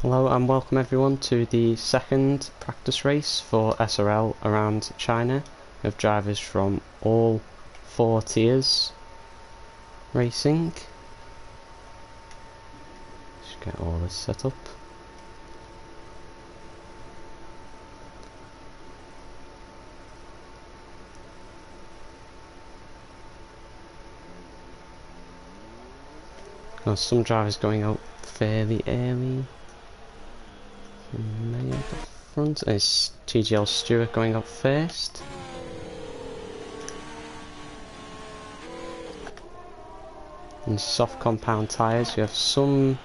Hello and welcome everyone to the second practice race for SRL around China with drivers from all 4 tiers racing. Just get all this set up. Now some drivers going out fairly early. Many at the front is TGL Stewart going up first. In soft compound tyres, we have some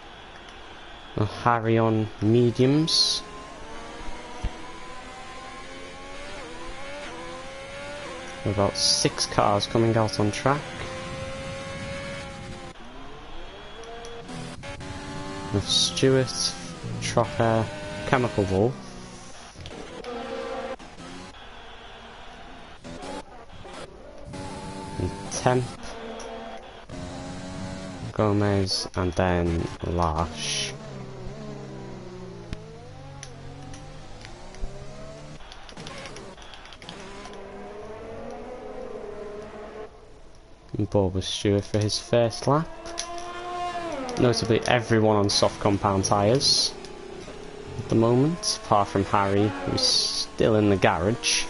Harry on mediums. About 6 cars coming out on track. With Stewart, Trocker, Chemical Wolf. And Temp, Gomez, and then Lash. And Bob was Stewart for his first lap. Notably everyone on soft compound tyres at the moment, apart from Harry, who's still in the garage.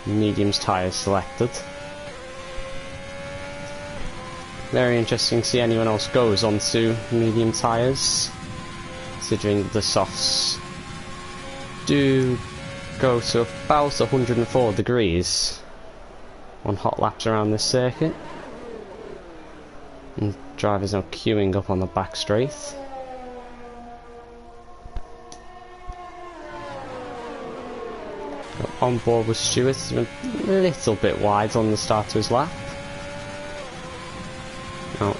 Mediums tyres selected. Very interesting to see anyone else goes onto medium tyres, considering the softs do go to about 104 degrees on hot laps around this circuit. And drivers now queuing up on the back straight. On board with Stewart, a little bit wide on the start of his lap. Now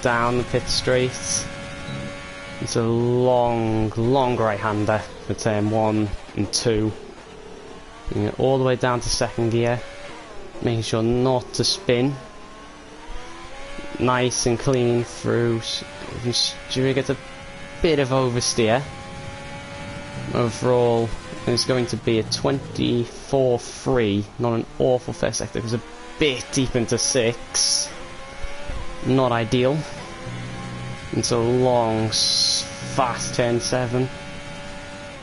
down the pit straight. It's a long right-hander for turn 1 and 2. Bring it all the way down to second gear, making sure not to spin. Nice and clean through. Stewart gets a bit of oversteer. Overall, it's going to be a 24-3, not an awful first sector. It was a bit deep into 6. Not ideal. It's a long, fast turn 7.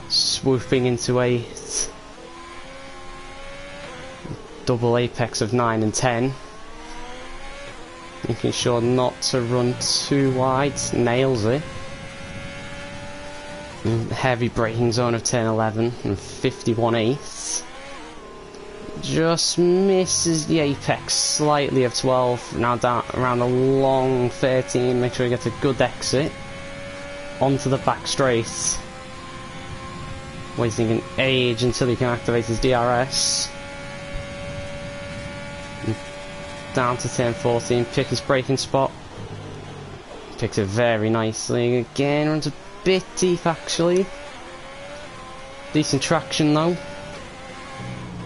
Swooping into 8. Double apex of 9 and 10. Making sure not to run too wide. Nails it. Heavy braking zone of turn 11 and 51/8. Just misses the apex slightly of 12. Now down around a long 13. Make sure he gets a good exit onto the back straight. Waiting an age until he can activate his DRS. And down to turn 14. Pick his braking spot. Picks it very nicely. Again, runs a bit deep actually. Decent traction though.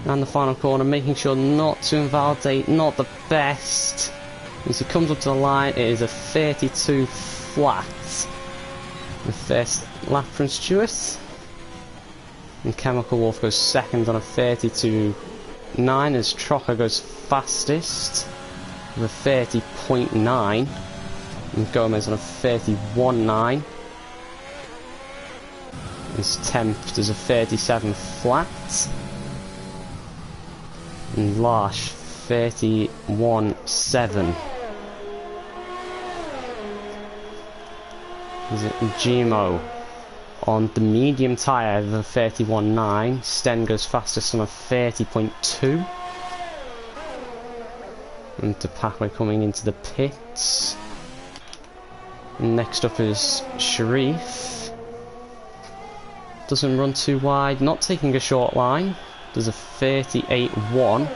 And the final corner, making sure not to invalidate, not the best. As he comes up to the line, it is a 32 flat. The first lap from Stewart. And Chemical Wolf goes second on a 32.9 as Trocker goes fastest with a 30.9. And Gomez on a 31.9. His Temp does a 37 flat. And Lash 31.7. Is it Gmo on the medium tyre, the 31.9. Sten goes fastest on a 30.2. And Tapakwe coming into the pits. And next up is Sharif. Doesn't run too wide, not taking a short line. Does a 38.1.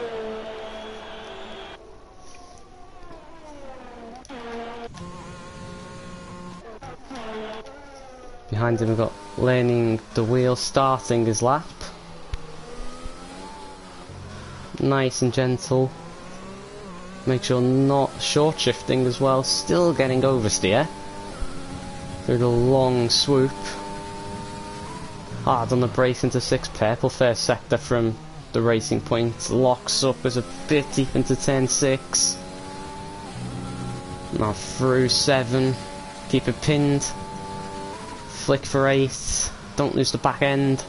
Behind him we've got learning the wheel, starting his lap. Nice and gentle. Make sure not short shifting as well, still getting oversteer. through the long swoop. Hard on the brace into 6, purple first sector from the racing point, locks up as a bit deep into turn 6. Now through 7, keep it pinned, flick for 8, don't lose the back end.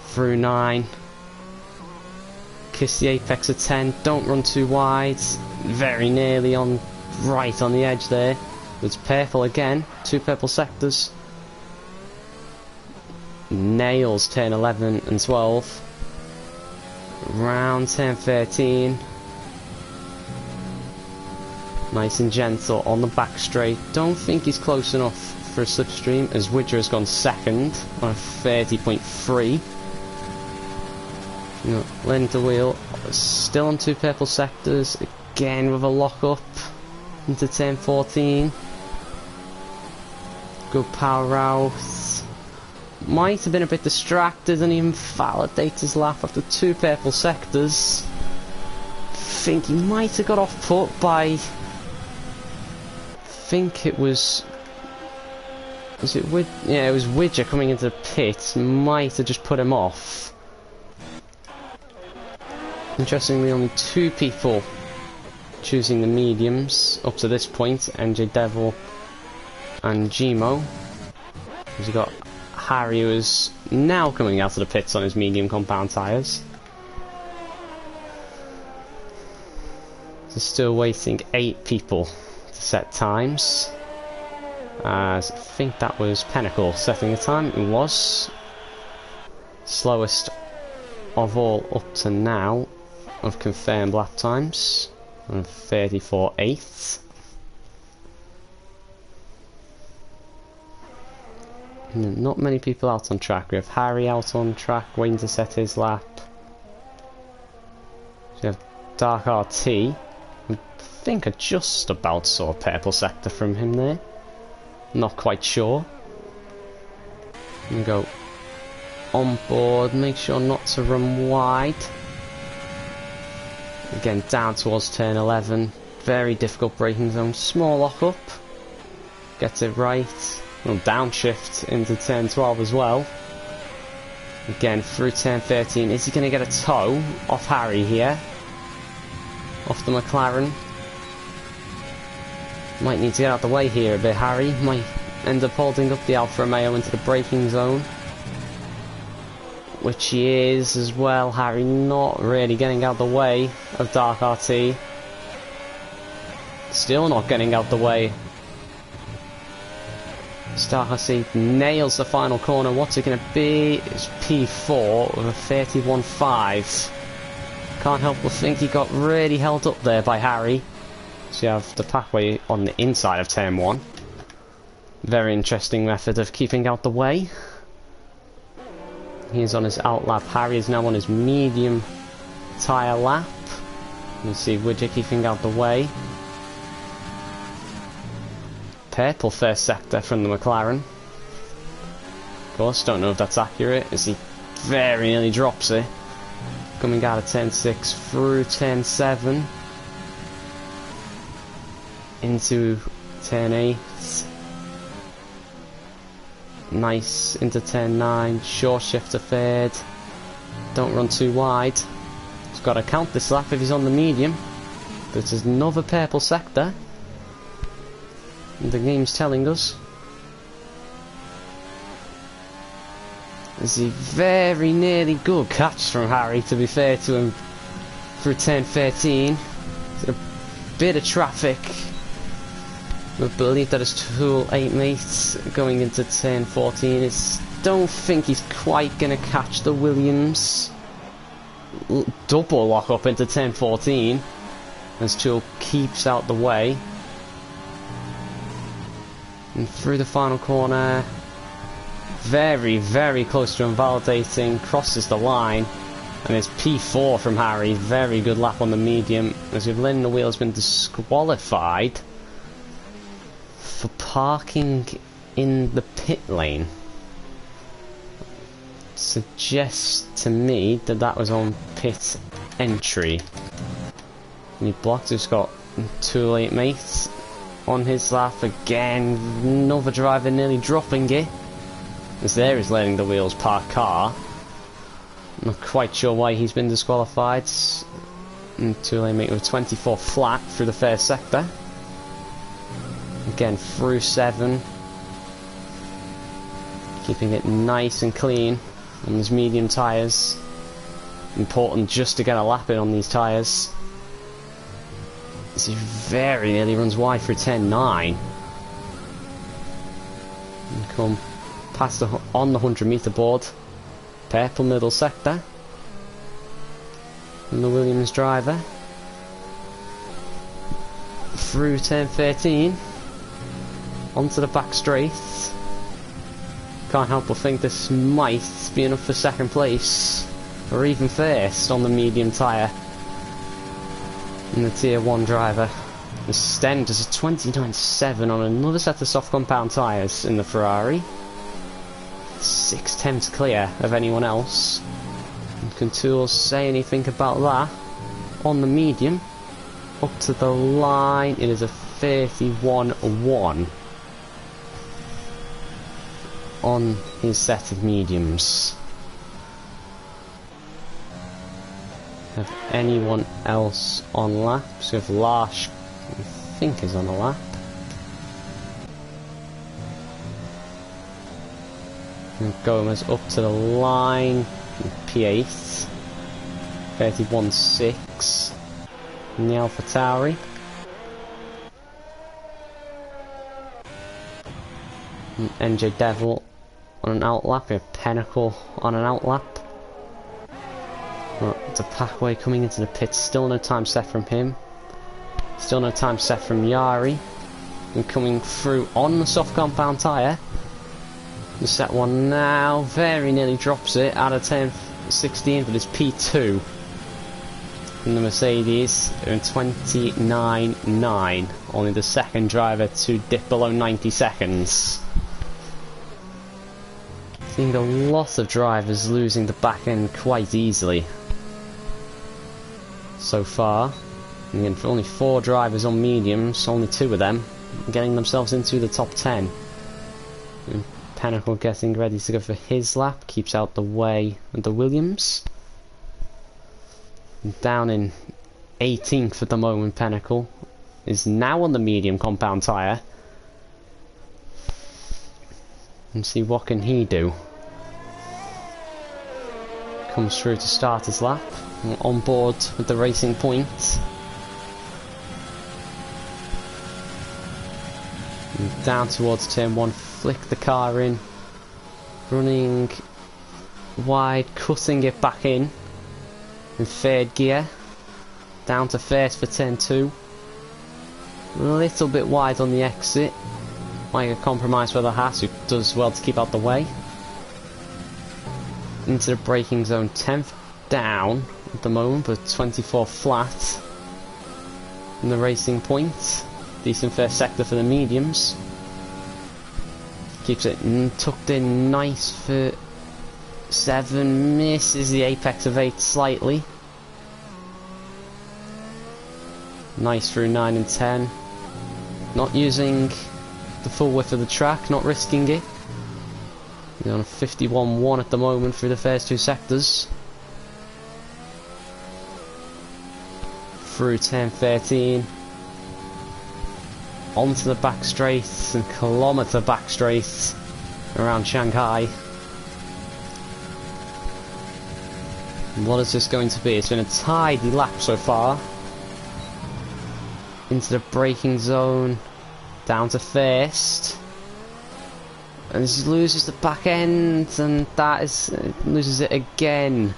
Through 9, kiss the apex at 10, don't run too wide, very nearly on, right on the edge there. It's purple again, 2 purple sectors. Nails turn 11 and 12. Round turn 13. Nice and gentle on the back straight. Don't think he's close enough for a slipstream as Widger has gone second on a 30.3. Learning to wheel. Still on 2 purple sectors. Again with a lock up into turn 14. Good power out. Might have been a bit distracted and even validate his lap after 2 purple sectors. Think he might have got off put by, I think it was it yeah, it was Widger coming into the pit, might have just put him off. Interestingly, only 2 people choosing the mediums up to this point, NJ Devil and Gmo. We've got Harry, who is now coming out of the pits on his medium compound tyres. So still waiting 8 people to set times. As I think that was Pinnacle setting a time. It was slowest of all up to now of confirmed lap times on 34.8. Not many people out on track. We have Harry out on track waiting to set his lap. We have Dark RT. I think I just about saw a purple sector from him there. Not quite sure. And go on board, make sure not to run wide. Again, down towards turn 11. Very difficult braking zone. Small lock up. Gets it right. Well, downshift into turn 12 as well. Again, through turn 13. Is he going to get a toe off Harry here? Off the McLaren. Might need to get out the way here a bit, Harry. Might end up holding up the Alfa Romeo into the braking zone. Which he is as well. Harry not really getting out the way of Dark RT. Still not getting out the way. Dark RT nails the final corner. What's it going to be? It's P4 with a 31.5. Can't help but think he got really held up there by Harry. So you have the pathway on the inside of turn 1. Very interesting method of keeping out the way. He's on his out lap. Harry is now on his medium tyre lap. You see Widger keeping out the way. Purple first sector from the McLaren. Of course, don't know if that's accurate as he very nearly drops it. Coming out of turn 6 through turn 7. Into turn 8. Nice into turn 9. Short shift to third. Don't run too wide. He's got to count this lap if he's on the medium. But there's another purple sector. The game's telling us. There's a very nearly good catch from Harry, to be fair to him, through turn 13. There's a bit of traffic. I believe that is Tool 8 mates going into turn 14. Don't think he's quite going to catch the Williams. Double lock up into turn 14 as Tool keeps out the way. And through the final corner, very, very close to invalidating, crosses the line, and it's P4 from Harry. Very good lap on the medium, as if Lynn the wheel has been disqualified for parking in the pit lane. Suggests to me that that was on pit entry. And he blocked, he's got too late mates. on his lap again. Another driver nearly dropping it. As there is letting the wheels park car. Not quite sure why he's been disqualified. Two-lane meet with 24 flat through the first sector. Again through 7. Keeping it nice and clean on these medium tyres. Important just to get a lap in on these tyres. This is very nearly runs wide through 10.9. And come past on the 100-metre board. Purple middle sector. And the Williams driver. Through turn 13. Onto the back straight. Can't help but think this might be enough for second place. Or even first on the medium tyre. And the tier 1 driver. The Sten does a 29.7 on another set of soft compound tyres in the Ferrari. 6 tenths clear of anyone else. And can Tools say anything about that? On the medium, up to the line, it is a 31.1 on his set of mediums. Have anyone else on laps? We have Larsh, I think, is on a lap. And Gomez up to the line, P8, 31.6, in the AlphaTauri. And NJ Devil on an outlap, we have Pinnacle on an outlap. Well, it's a Packway coming into the pits, still no time set from him. Still no time set from Yari. And coming through on the soft compound tyre. The set one now, very nearly drops it out of 10.16, but it's P2 from the Mercedes in 29.9. Only the second driver to dip below 90 seconds. Seeing a lot of drivers losing the back end quite easily so far. And again, for only 4 drivers on mediums, only 2 of them getting themselves into the top 10. And Pinnacle getting ready to go for his lap, keeps out the way of the Williams. Down in 18th at the moment, Pinnacle is now on the medium compound tyre. And see what can he do. Comes through to start his lap, on board with the Racing Point. And down towards turn 1, flick the car in, running wide, cutting it back in 3rd gear, down to first for turn 2, a little bit wide on the exit, might get compromised by the Haas, who does well to keep out the way. Into the braking zone, 10th down at the moment, but 24 flat in the Racing Point. Decent first sector for the mediums. Keeps it tucked in nice for 7, misses the apex of 8 slightly. Nice through 9 and 10. Not using the full width of the track, not risking it. He's on a 51.1 at the moment through the first 2 sectors. Through 10.13. Onto the back straight and kilometre back straight around Shanghai. And what is this going to be? It's been a tidy lap so far. Into the braking zone, down to first. And this loses the back end, and that is loses it again.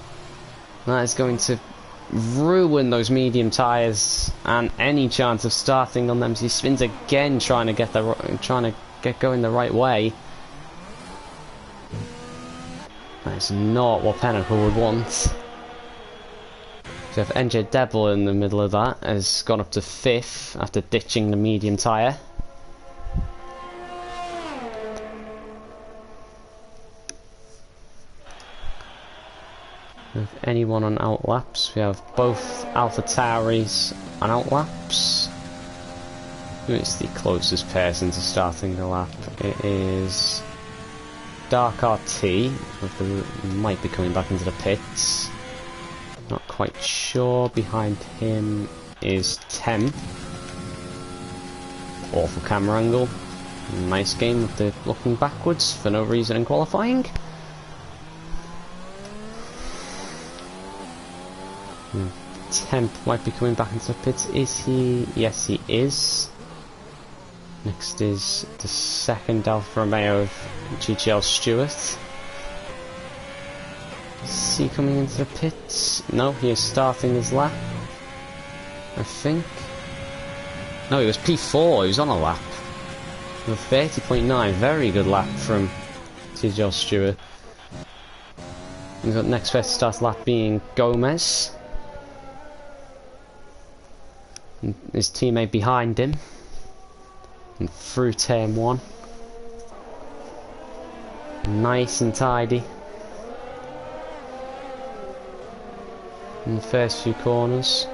That is going to ruin those medium tyres and any chance of starting on them. So he spins again, trying to get going the right way. That's not what Pinnacle would want. So you have NJ Devil in the middle of that, has gone up to 5th after ditching the medium tyre. If anyone on outlaps, we have both AlphaTauris on outlaps. Who is the closest person to starting the lap? It is Dark RT, who might be coming back into the pits. Not quite sure. Behind him is Tem. Awful camera angle. Nice game with the looking backwards for no reason in qualifying. Temp might be coming back into the pits. Is he? Yes, he is. Next is the second Alfa Romeo of GGL Stewart. Is he coming into the pits? No, he is starting his lap, I think. No, he was P4, he was on a lap. With 30.9, very good lap from GGL Stewart. We've got next first start lap being Gomez. And his teammate behind him. And through turn 1. Nice and tidy. In the first few corners.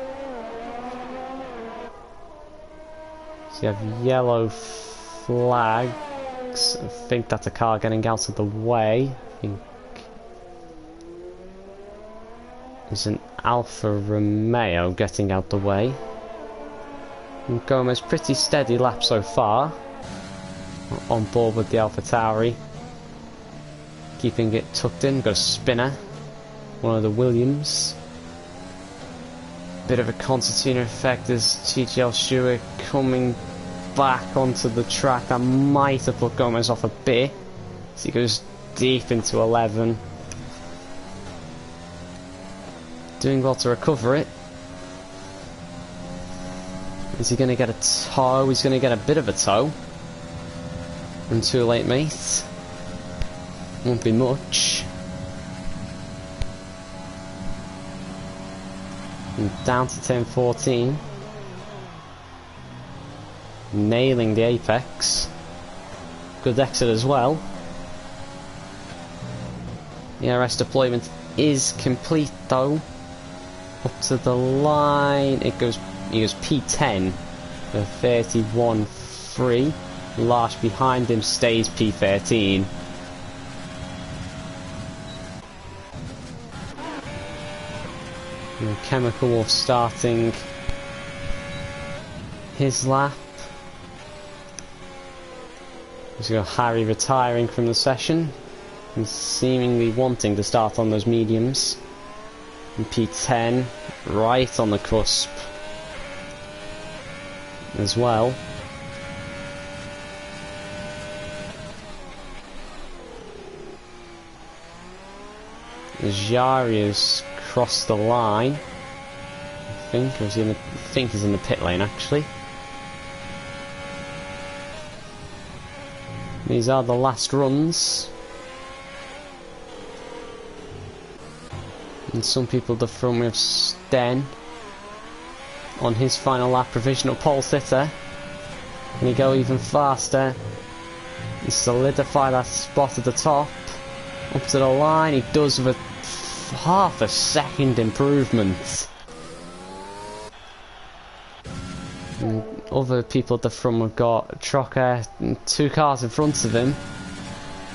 So you have yellow flags. I think that's a car getting out of the way. I think there's an Alfa Romeo getting out the way. And Gomez pretty steady lap so far. On board with the AlphaTauri. Keeping it tucked in. Got a spinner. One of the Williams. Bit of a concertina effect as GGL Stewart coming back onto the track. That might have put Gomez off a bit. So he goes deep into 11. Doing well to recover it. Is he going to get a tow? He's going to get a bit of a tow. And too late, mate. Won't be much. And down to turn 14. Nailing the apex. Good exit as well. The RS deployment is complete though. Up to the line. He goes P10 for 31.3. Large behind him stays P13. And Chemical Wolf starting his lap. We've got Harry retiring from the session and seemingly wanting to start on those mediums. And P10 right on the cusp as well. Jari has crossed the line. I think he's in the pit lane actually. These are the last runs. And some people at the front, we have Sten on his final lap, provisional pole sitter. Can he go even faster and solidify that spot at the top? Up to the line, he does with a half a second improvement. And other people at the front have got Trocker, 2 cars in front of him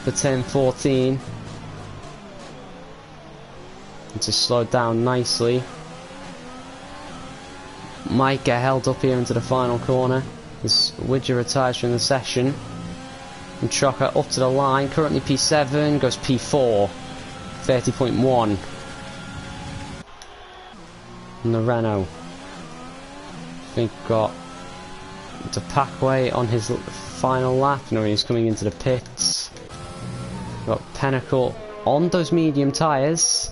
for 10-14. And to slow down nicely. Might get held up here into the final corner as Widger retires from the session. And Trocker up to the line, currently P7, goes P4, 30.1. And the Renault. I think got the Packway on his final lap. No, he's coming into the pits. Got Pinnacle on those medium tyres.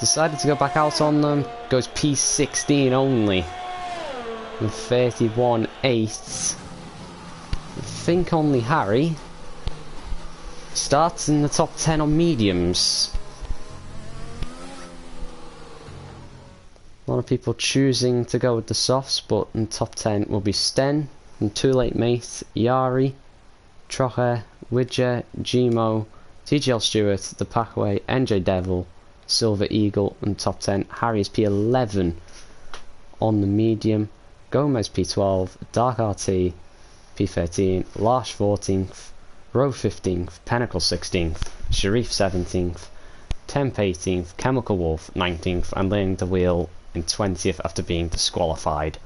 Decided to go back out on them. Goes P16 only. With 31.8. I think only Harry starts in the top 10 on mediums. A lot of people choosing to go with the softs, but in top 10 will be Sten, and Too Late Mate, Yari, Trocher, Widger, Gmo, TGL Stewart, The Packway, NJ Devil, Silver Eagle, and top 10. Harry is P11 on the medium. Gomez P12, Dark RT P13, Larsh 14th, Rowe 15th, Pinnacle 16th, Sharif 17th, Temp 18th, Chemical Wolf 19th, and Laying the Wheel in 20th after being disqualified.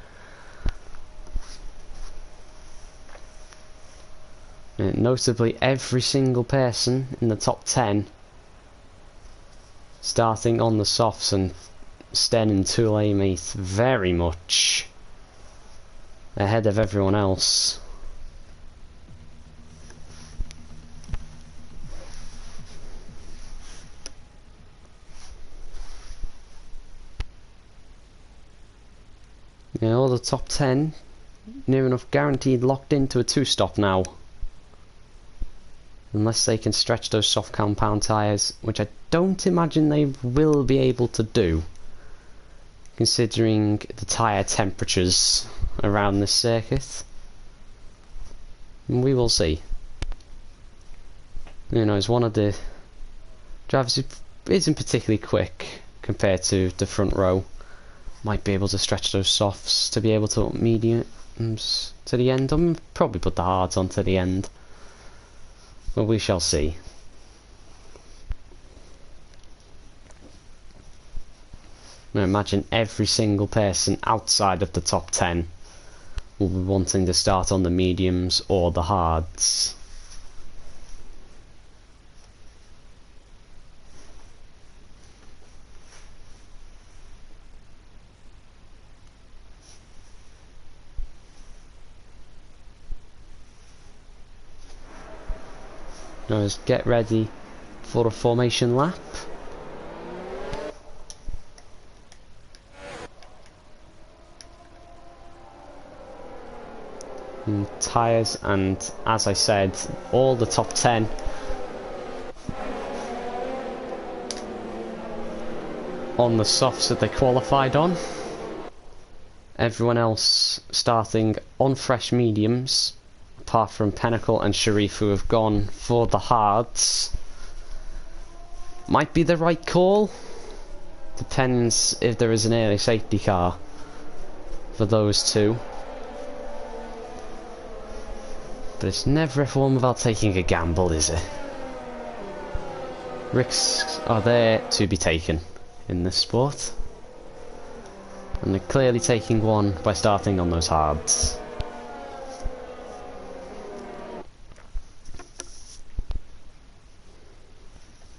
Notably, every single person in the top 10 starting on the softs, and Sten and Toulay mate very much ahead of everyone else. Yeah, all the top 10 near enough guaranteed locked into a 2-stop now. Unless they can stretch those soft compound tyres, which I don't imagine they will be able to do, considering the tyre temperatures around this circuit. And we will see. You know, as one of the drivers who isn't particularly quick compared to the front row, might be able to stretch those softs to be able to mediums to the end. I'm probably put the hards on to the end. But we shall see. I imagine every single person outside of the top 10 will be wanting to start on the mediums or the hards. Now let's get ready for a formation lap. And tyres, and as I said, all the top 10 on the softs that they qualified on. Everyone else starting on fresh mediums, apart from Pinnacle and Sharif, who have gone for the hards. Might be the right call. Depends if there is an early safety car for those two. But it's never F1 without taking a gamble, is it? Risks are there to be taken in this sport. And they're clearly taking one by starting on those hards.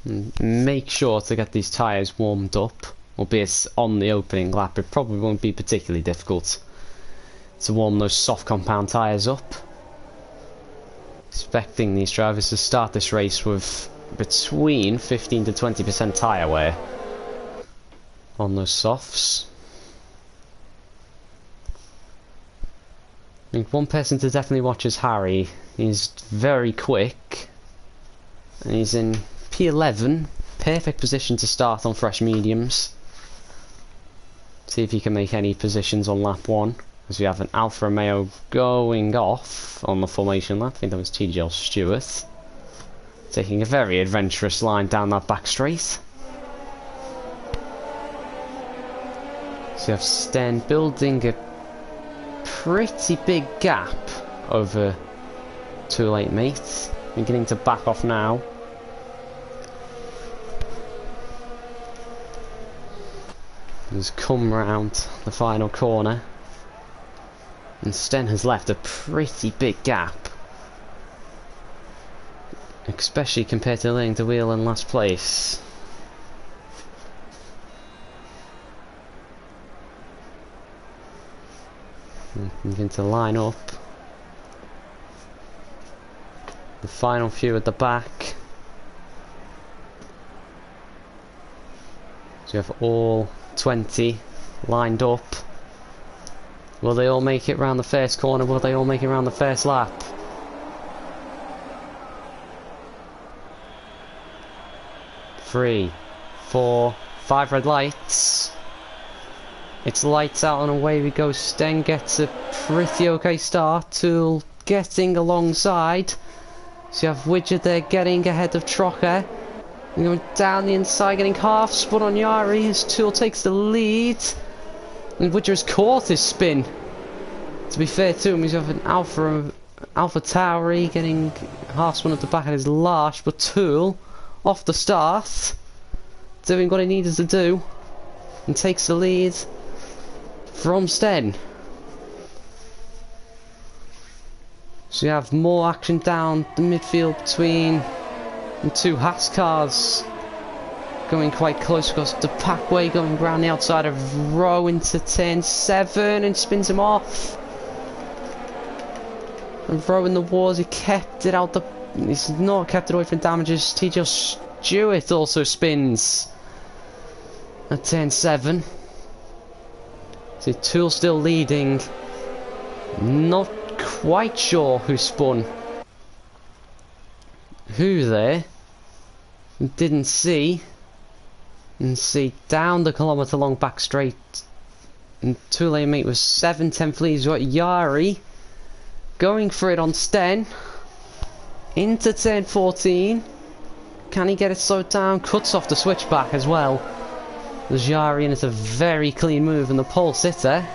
And make sure to get these tyres warmed up, albeit on the opening lap. It probably won't be particularly difficult to warm those soft compound tyres up. Expecting these drivers to start this race with between 15 to 20% tyre wear on those softs. I think one person to definitely watch is Harry. He's very quick and he's in P11, perfect position to start on fresh mediums. See if he can make any positions on lap 1. As we have an Alfa Romeo going off on the formation lap. I think that was TGL Stewart. Taking a very adventurous line down that back straight. So you have Sten building a pretty big gap over Toulay mate. Beginning to back off now. He's come round the final corner. And Sten has left a pretty big gap. Especially compared to Laying the Wheel in last place. Begin to line up. The final few at the back. So you have all 20 lined up. Will they all make it round the first corner? Will they all make it round the first lap? Three, 4, 5 red lights. It's lights out and away we go. Sten gets a pretty okay start. Tool getting alongside. So you have Widget there getting ahead of Trocker. And going down the inside, getting half spun on Yari as Tool takes the lead. And Widget has caught his spin To be fair to him, he's got an Alpha Tauri getting half spun at the back of his lash, but Tool off the start, doing what he needed to do, and takes the lead from Sten. So you have more action down the midfield between the two Haas cars, going quite close because the Packway going around the outside of Rowe into turn 7 and spins him off. And Rowe in the wars, he kept it out he's not kept it away from damages. TJ Stewart also spins at turn 7. So Tool still leading. Not quite sure who spun who there. Didn't see. And see down the kilometre long back straight. And two-lane mate was 7/10 leads. Got Yari going for it on Sten. Into turn 14. Can he get it slowed down? Cuts off the switchback as well. There's Yari, and it's a very clean move, and the pole sitter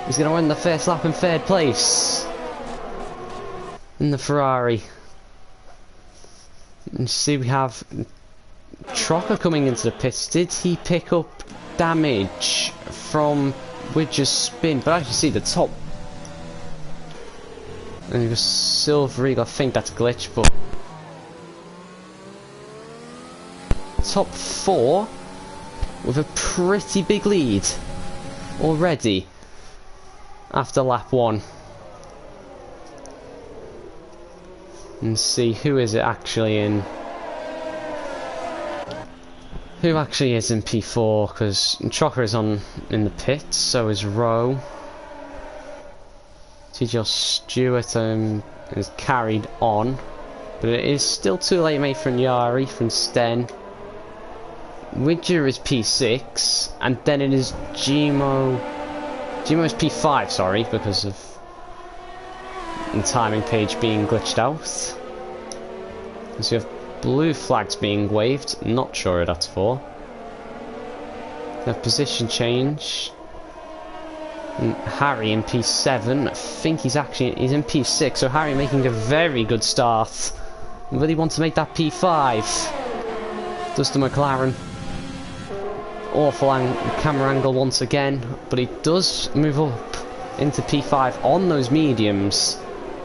is going to win the first lap in third place in the Ferrari. And see, we have Trocker coming into the pits. Did he pick up damage from Widger's spin? But as you see, the top, and you've got Silver Eagle. I think that's glitch, but top 4 with a pretty big lead already after lap 1. And see, who is it actually in? Who actually is in P4? Because Trocker is in the pits, so is Rowe. TJ Stewart is carried on, but it is still too late mate from Yari, from Sten. Widger is P6, and then it is Gmo. Gmo is P5, sorry, because of the timing page being glitched out. So you have blue flags being waved, not sure what that's for. You have position change. And Harry in P7, I think he's in P6, so Harry making a very good start. Really want to make that P5. Does the McLaren. Awful camera angle once again, but he does move up into P5 on those mediums,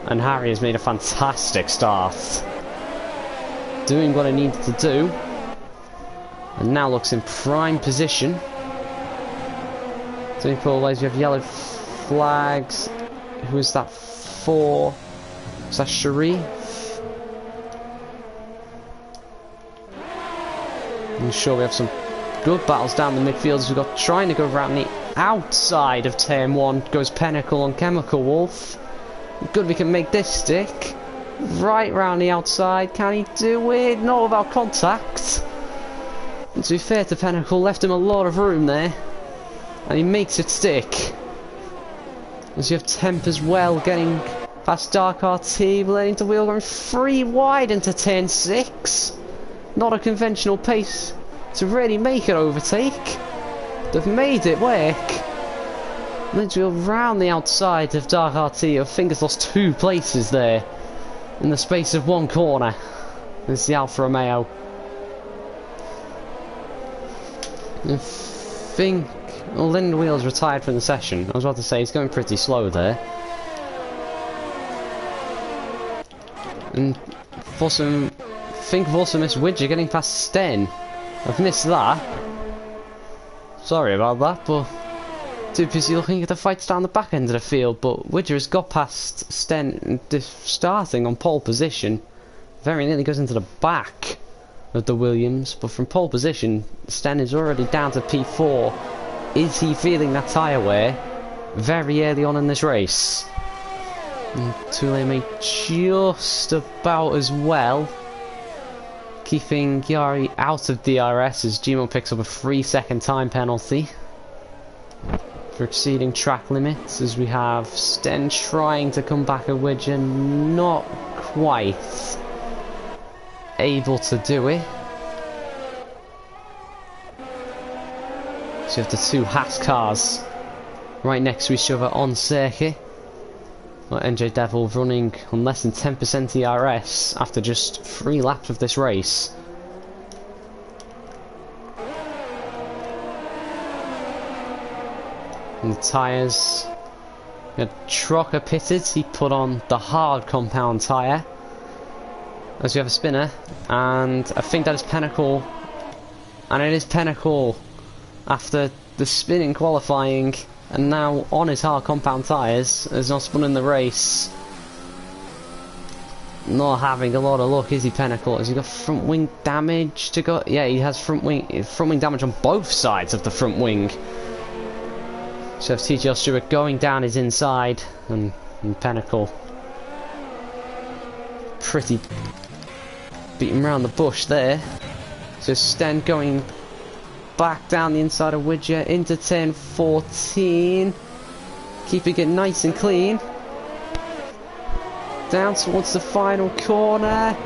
and Harry has made a fantastic start, doing what he needed to do, and now looks in prime position. So always we have yellow flags. Who is that for? Is that Sharif? I'm sure we have some good battles down the midfield as we've got trying to go around the outside of turn 1. Goes Pinnacle on Chemical Wolf. Good, we can make this stick. Right round the outside. Can he do it? Not without contact. And to be fair to Pinnacle, left him a lot of room there. And he makes it stick. As you have Temp as well, getting past Dark RT, letting the wheel going 3 wide into turn 6. Not a conventional pace to really make it overtake. They've made it work. Let's go round the outside of Dark RT. I think it's lost 2 places there in the space of 1 corner. There's the Alfa Romeo. I think, well, Linden Wheels retired from the session. I was about to say he's going pretty slow there. And I think I've also missed Widger getting past Sten. I've missed that. Sorry about that, but too busy looking at the fights down the back end of the field. But Widger has got past Sten, starting on pole position. Very nearly goes into the back of the Williams, but from pole position, Sten is already down to P4. Is he feeling that tyre wear very early on in this race? Toulay made just about as well, keeping Yari out of DRS as Gmo picks up a 3-second time penalty for exceeding track limits, as we have Sten trying to come back at Widger, not quite able to do it. So you have the 2 Haas cars right next to each other on circuit. Well, NJ Devil running on less than 10% DRS after just 3 laps of this race. And the tyres. We had Trocker pitted, he put on the hard compound tyre. As we have a spinner, and I think that is Pinnacle. And it is Pinnacle after the spin in qualifying, and now on his hard compound tyres, has not spun in the race. Not having a lot of luck, is he, Pinnacle? Has he got front wing damage to go? Yeah, he has front wing damage on both sides of the front wing. So if TGL Stewart going down his inside, and Pinnacle pretty beating around the bush there. So Sten going back down the inside of Widger into turn 14, keeping it nice and clean. Down towards the final corner,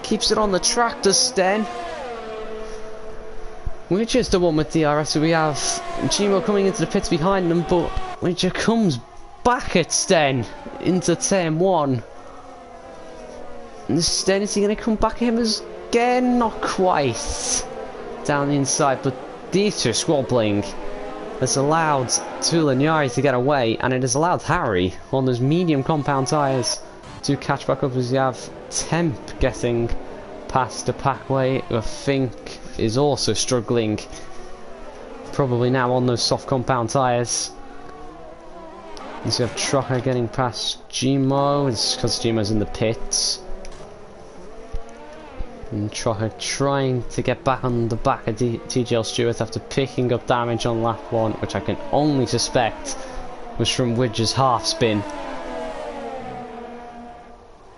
keeps it on the track, does Sten. Widger's the one with DRS, so we have Gmo coming into the pits behind them, but Widger comes back at Sten into turn 1. And Sten, is he going to come back at him again? Not quite. Down the inside, but these two squabbling has allowed Tulignari to get away, and it has allowed Harry on those medium compound tyres to catch back up, as you have Temp getting past the Packway, who I think is also struggling, probably now on those soft compound tyres. And so you have Trocker getting past Gmo, it's because Gmo's in the pits. And Trocker trying to get back on the back of TGL Stewart after picking up damage on lap 1, which I can only suspect was from Widger's half spin.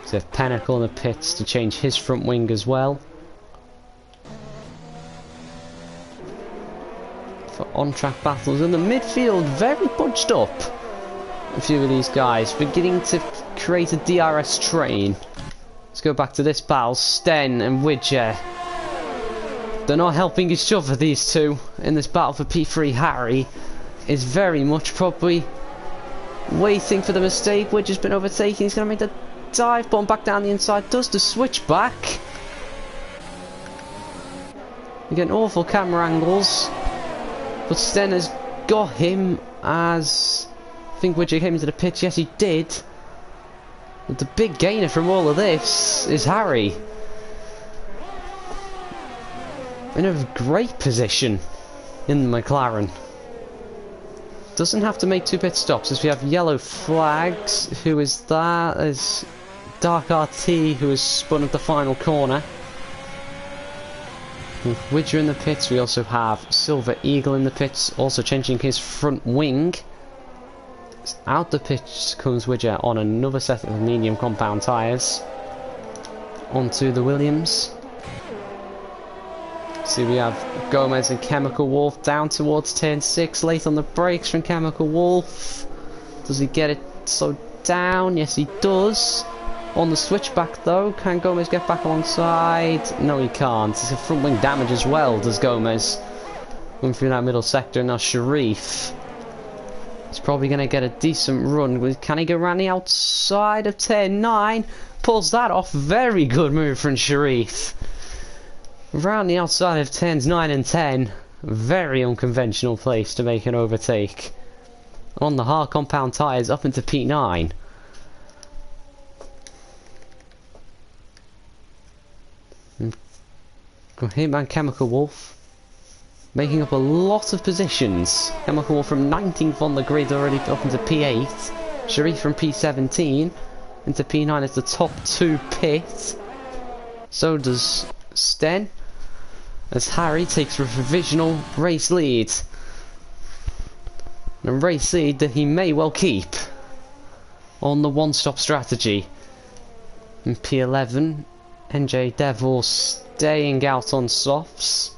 So Pinnacle in the pits to change his front wing as well. For on-track battles in the midfield, very bunched up. A few of these guys beginning to create a DRS train. Let's go back to this battle. Sten and Widger. They're not helping each other, these two, in this battle for P3. Harry is very much probably waiting for the mistake. Widger's been overtaken. He's going to make the dive bomb back down the inside. Does the switch back. You get awful camera angles. But Sten has got him as... I think Widger came into the pitch. Yes, he did. But the big gainer from all of this is Harry. In a great position in the McLaren. Doesn't have to make 2 pit stops, as we have yellow flags. Who is that? There's Dark RT, who has spun at the final corner. With Widger in the pits, we also have Silver Eagle in the pits, also changing his front wing. Out the pitch comes Widger on another set of medium compound tyres. Onto the Williams. See, we have Gomez and Chemical Wolf down towards turn 6, late on the brakes from Chemical Wolf. Does he get it slowed down? Yes, he does. On the switchback though, can Gomez get back alongside? No, he can't. It's a front wing damage as well, does Gomez. Going through that middle sector. Now Sharif. He's probably going to get a decent run. Can he go around the outside of turn 9? Pulls that off. Very good move from Sharif. Around the outside of turns 9 and 10. Very unconventional place to make an overtake. On the hard compound tyres up into P9. Hitman Chemical Wolf making up a lot of positions. Chemical Wolf from 19th on the grid already up into P8. Sharif from P17 into P9 as the top 2 pit. So does Sten, as Harry takes a provisional race lead. And a race lead that he may well keep on the one-stop strategy. In P11, NJ Devil staying out on softs.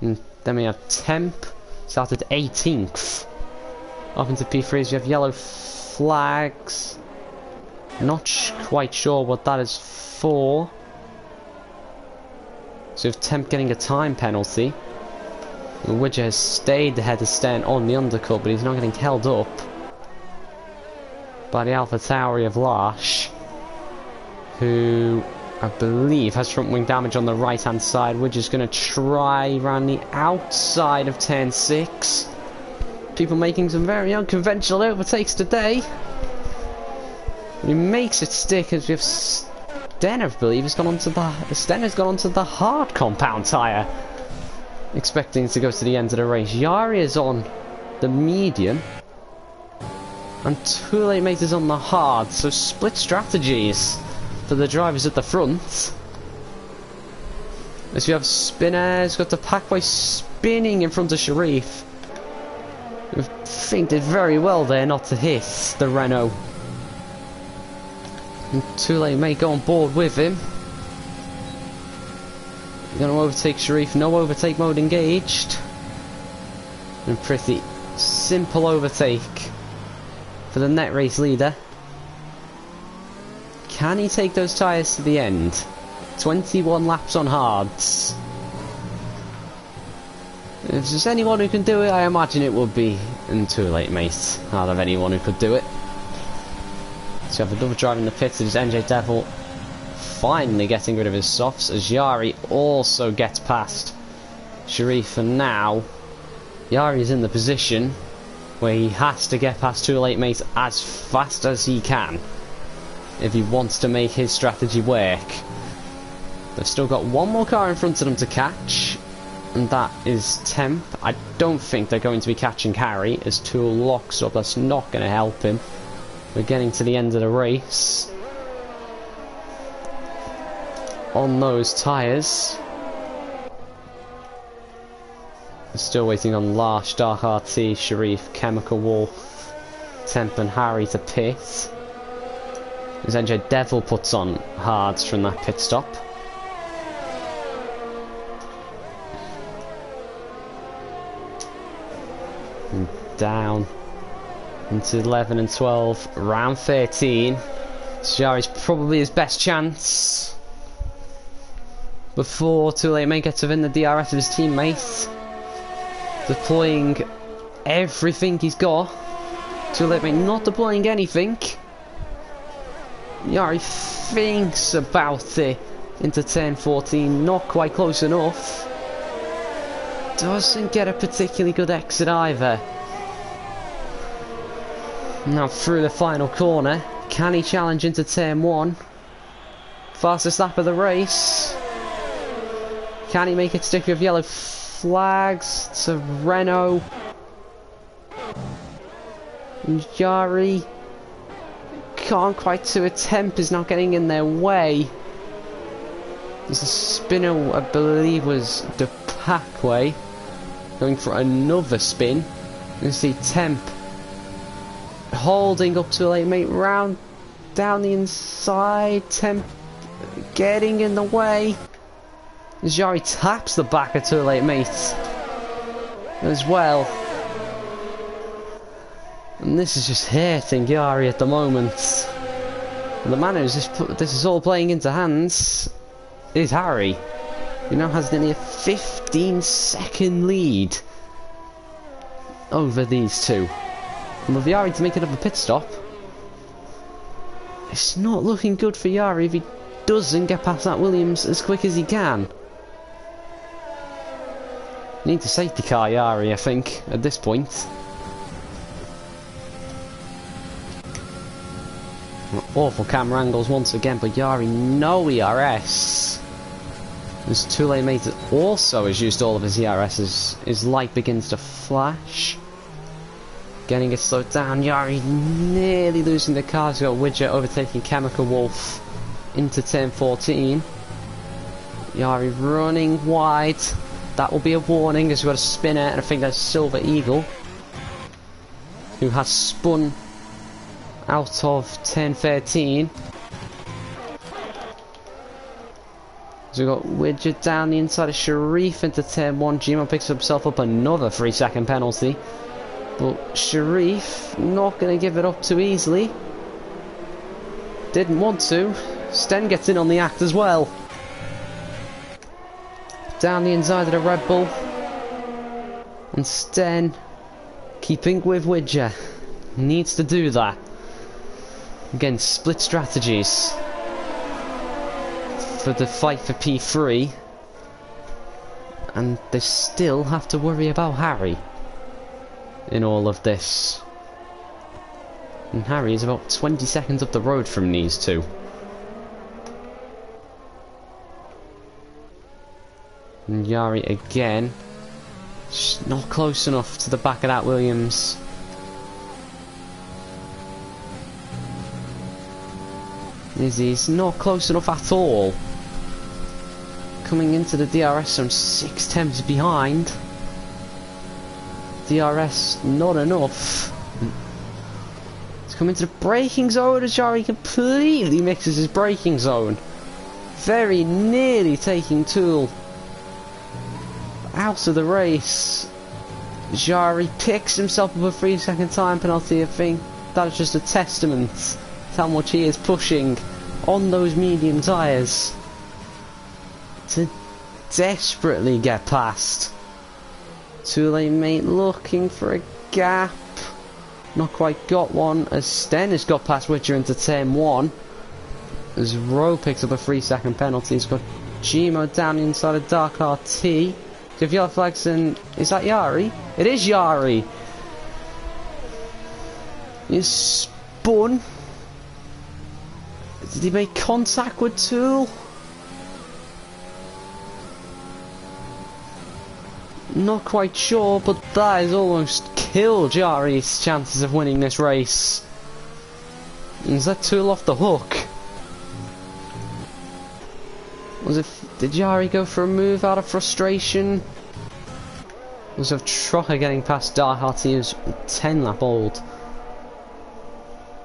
And then we have Temp, started 18th. Up into P3s, we have yellow flags. Not quite sure what that is for. So we have Temp getting a time penalty. Widger has stayed ahead of Sten on the undercut, but he's not getting held up. by the AlphaTauri of Larsh, who I believe has front wing damage on the right hand side. We're just going to try around the outside of turn 6. People making some very unconventional overtakes today. He makes it stick as we have Sten, I believe, has gone onto the hard compound tyre, expecting to go to the end of the race. Yari is on the medium, and Too Late Mate is on the hard. So split strategies for the drivers at the front. As we have Spinner, who's got the packway spinning in front of Sharif. I think did very well there not to hit the Renault. And Too Late Mate go on board with him. Going to overtake Sharif, no overtake mode engaged. And pretty simple overtake for the net race leader. Can he take those tyres to the end? 21 laps on hards. If there's anyone who can do it, I imagine it would be Too Late Mate out of anyone who could do it. So you have another driver in the pits. It is NJ Devil finally getting rid of his softs as Yari also gets past Sharif, and now Yari is in the position where he has to get past Too Late Mate as fast as he can if he wants to make his strategy work. They've still got one more car in front of them to catch, and that is Temp. I don't think they're going to be catching Harry as Tool locks up. That's not going to help him. We're getting to the end of the race on those tyres. We're still waiting on Larsh, Dark RT, Sharif, Chemical Wolf, Temp and Harry to pit. As NJ Devil puts on hards from that pit stop. And down into 11 and 12, round 13. Yari's probably his best chance before Too Late Mate gets within the DRS of his teammate, deploying everything he's got. Too Late Mate not deploying anything. Yari thinks about it into turn 14, not quite close enough. Doesn't get a particularly good exit either. Now through the final corner, can he challenge into turn 1? Fastest lap of the race. Can he make it stick with yellow flags to Renault? And Yari can't quite do it. Temp is not getting in their way. There's a spinner, I believe, was the Packway going for another spin. You can see Temp holding up to a Late Mate round down the inside. Temp getting in the way. Yari taps the back of Too Late Mate as well. And this is just hurting Yari at the moment. And the man who's this is all playing into hands is Harry, who now has nearly a 15-second lead over these two. And with Yari to make another pit stop, it's not looking good for Yari if he doesn't get past that Williams as quick as he can. Need to safety car Yari, I think, at this point. Awful camera angles once again, but Yari no ERS. As Too Late Mate also has used all of his ERS as his light begins to flash. Getting it slowed down, Yari nearly losing the car. He's got Widget overtaking Chemical Wolf into turn 14. Yari running wide. That will be a warning as we've got a spinner, and I think that's Silver Eagle, who has spun out of turn 13. So we've got Widget down the inside of Sharif into turn 1. Gmo picks himself up another 3-second penalty. But Sharif not going to give it up too easily. Didn't want to. Sten gets in on the act as well. Down the inside of the Red Bull. And Sten keeping with Widger. Needs to do that. Again, split strategies for the fight for P3. And they still have to worry about Harry in all of this. And Harry is about 20 seconds up the road from these two. And Yari again. Just not close enough to the back of that Williams. Izzy's not close enough at all. Coming into the DRS zone 6 tenths behind. DRS not enough. It's coming to the braking zone as Jari completely mixes his braking zone. Very nearly taking Tool out of the race. Jari picks himself up a 3-second time penalty. I think that is just a testament to how much he is pushing on those medium tyres to desperately get past. Too late, mate, looking for a gap. Not quite got one as Sten has got past Witcher into turn 1. As Rowe picks up a 3-second penalty. He's got Gmo down inside of Dark RT. Give yellow flags and... is that Yari? It is Yari! He's spun. Did he make contact with Tool? Not quite sure, but that has almost killed Yari's chances of winning this race. Is that Tool off the hook? Was it... did Yari go for a move out of frustration? Was it Trocker getting past Dark RT, who's 10 lap old?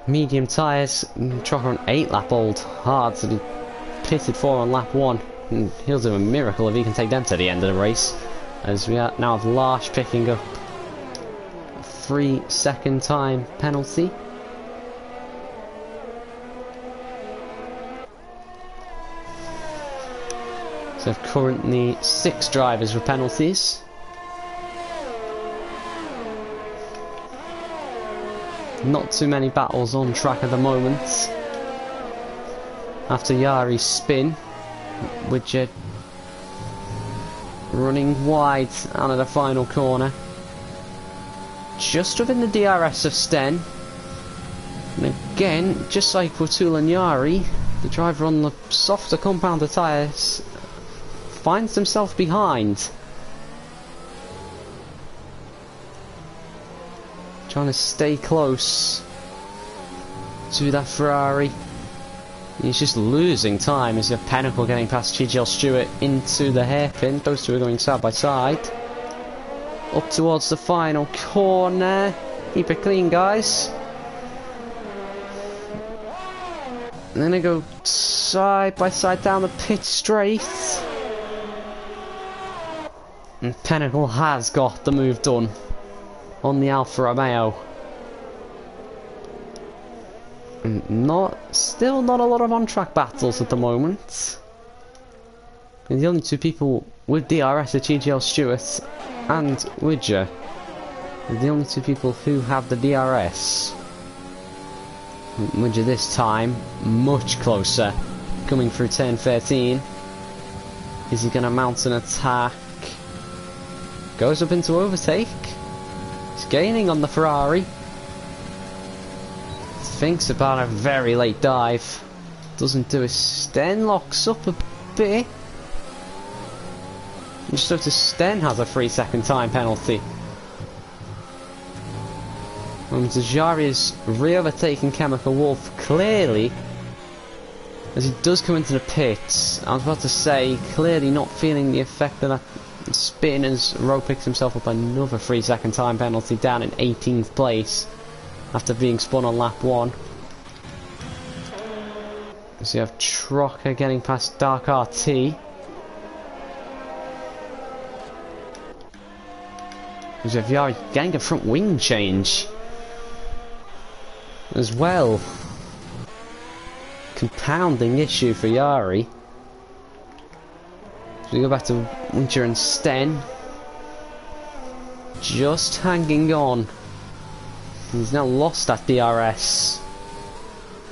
Medium tyres, Trocker on 8 lap old. Hard to be pitted for on lap 1. And he'll do a miracle if he can take them to the end of the race. As we now have Larsh picking up a 3-second time penalty. So currently 6 drivers with penalties. Not too many battles on track at the moment. After Yari's spin, Widget running wide out of the final corner. Just within the DRS of Sten. And again, just like with Tool and Yari, the driver on the softer compounder tyres finds himself behind. Trying to stay close to that Ferrari. He's just losing time as you have Pinnacle getting past GGL Stewart into the hairpin. Those two are going side by side. Up towards the final corner. Keep it clean, guys. And then they go side by side down the pit straight. And Pinnacle has got the move done on the Alfa Romeo. Still not a lot of on-track battles at the moment. And the only two people with DRS are GGL Stewart and Widger. The only two people who have the DRS. Widger this time much closer, coming through turn 13. Is he going to mount an attack? Goes up into overtake. He's gaining on the Ferrari. Thinks about a very late dive. Doesn't do his Sten, locks up a bit. Just notice Sten has a 3-second time penalty. And Tajari is re-overtaking Chemical Wolf clearly. As he does come into the pits. I was about to say, clearly not feeling the effect of that spin as Rowe picks himself up another 3-second time penalty down in 18th place. After being spun on lap 1. So you have Trocker getting past Dark RT. You have Yari getting a front wing change as well. Compounding issue for Yari. So we go back to Winter and Sten. Just hanging on. He's now lost that DRS.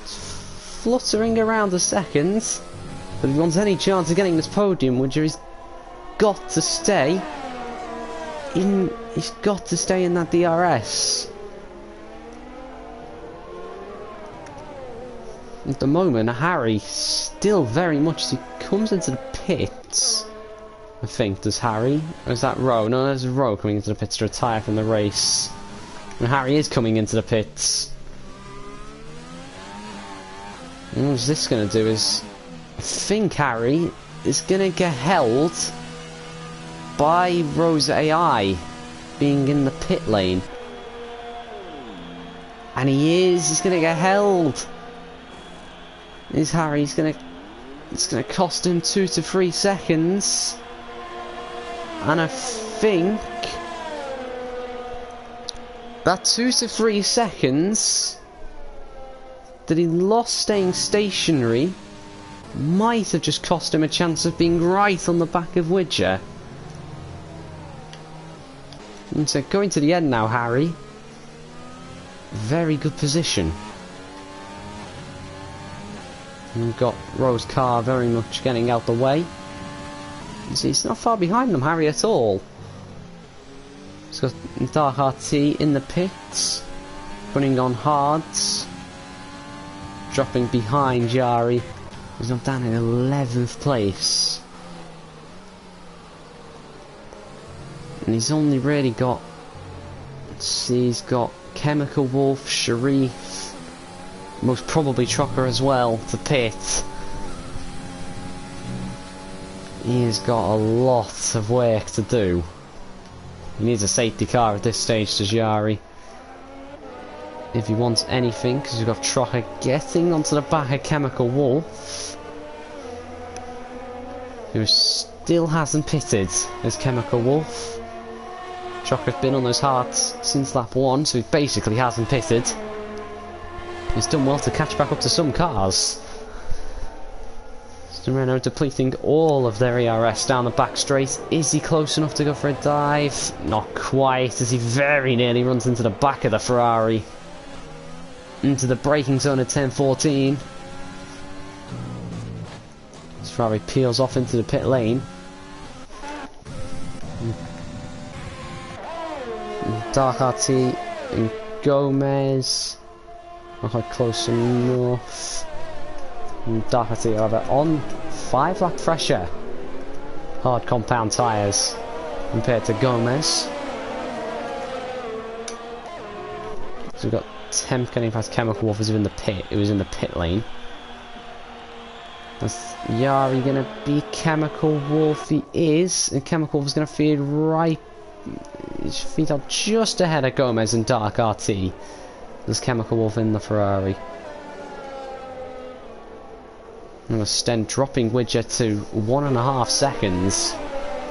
It's fluttering around a second. But if he wants any chance of getting this podium, he's got to stay in. He's got to stay in that DRS. At the moment, Harry still very much as he comes into the pits. I think, does Harry? Or is that Rowe? No, there's Rowe coming into the pits to retire from the race. And Harry is coming into the pits. And what's this going to do is, I think Harry is going to get held by Rowe's AI being in the pit lane. And he's going to get held. Is Harry? It's gonna cost him 2 to 3 seconds, and I think that 2 to 3 seconds that he lost staying stationary might have just cost him a chance of being right on the back of Widger. And so going to the end now, Harry. Very good position. We've got Rowe's car very much getting out the way. You see, it's not far behind them, Harry, at all. He's got Dark RT in the pits, putting on hards, dropping behind Jari. He's not down in 11th place. And he's only really got, let's see, he's got Chemical Wolf, Sharif, most probably Trocker as well, to pit. He has got a lot of work to do. He needs a safety car at this stage to Jari. If he wants anything, because we've got Trocker getting onto the back of Chemical Wolf, who still hasn't pitted as Chemical Wolf. Trocker's been on those hards since lap 1, so he basically hasn't pitted. He's done well to catch back up to some cars. Renault depleting all of their ERS down the back straight. Is he close enough to go for a dive? Not quite, as he very nearly runs into the back of the Ferrari. Into the braking zone at 10.14. As Ferrari peels off into the pit lane. Dark RT and Gomez. Not quite close enough. Dark RT, however, on 5 lap pressure. Hard compound tyres compared to Gomez. So we've got Temp getting past Chemical Wolf, who's in the pit. It was in the pit lane. Is Jari gonna be Chemical Wolf? He is, and Chemical Wolf is gonna feed right. His feet are just ahead of Gomez and Dark RT. There's Chemical Wolf in the Ferrari. And Sten dropping Widger to 1.5 seconds.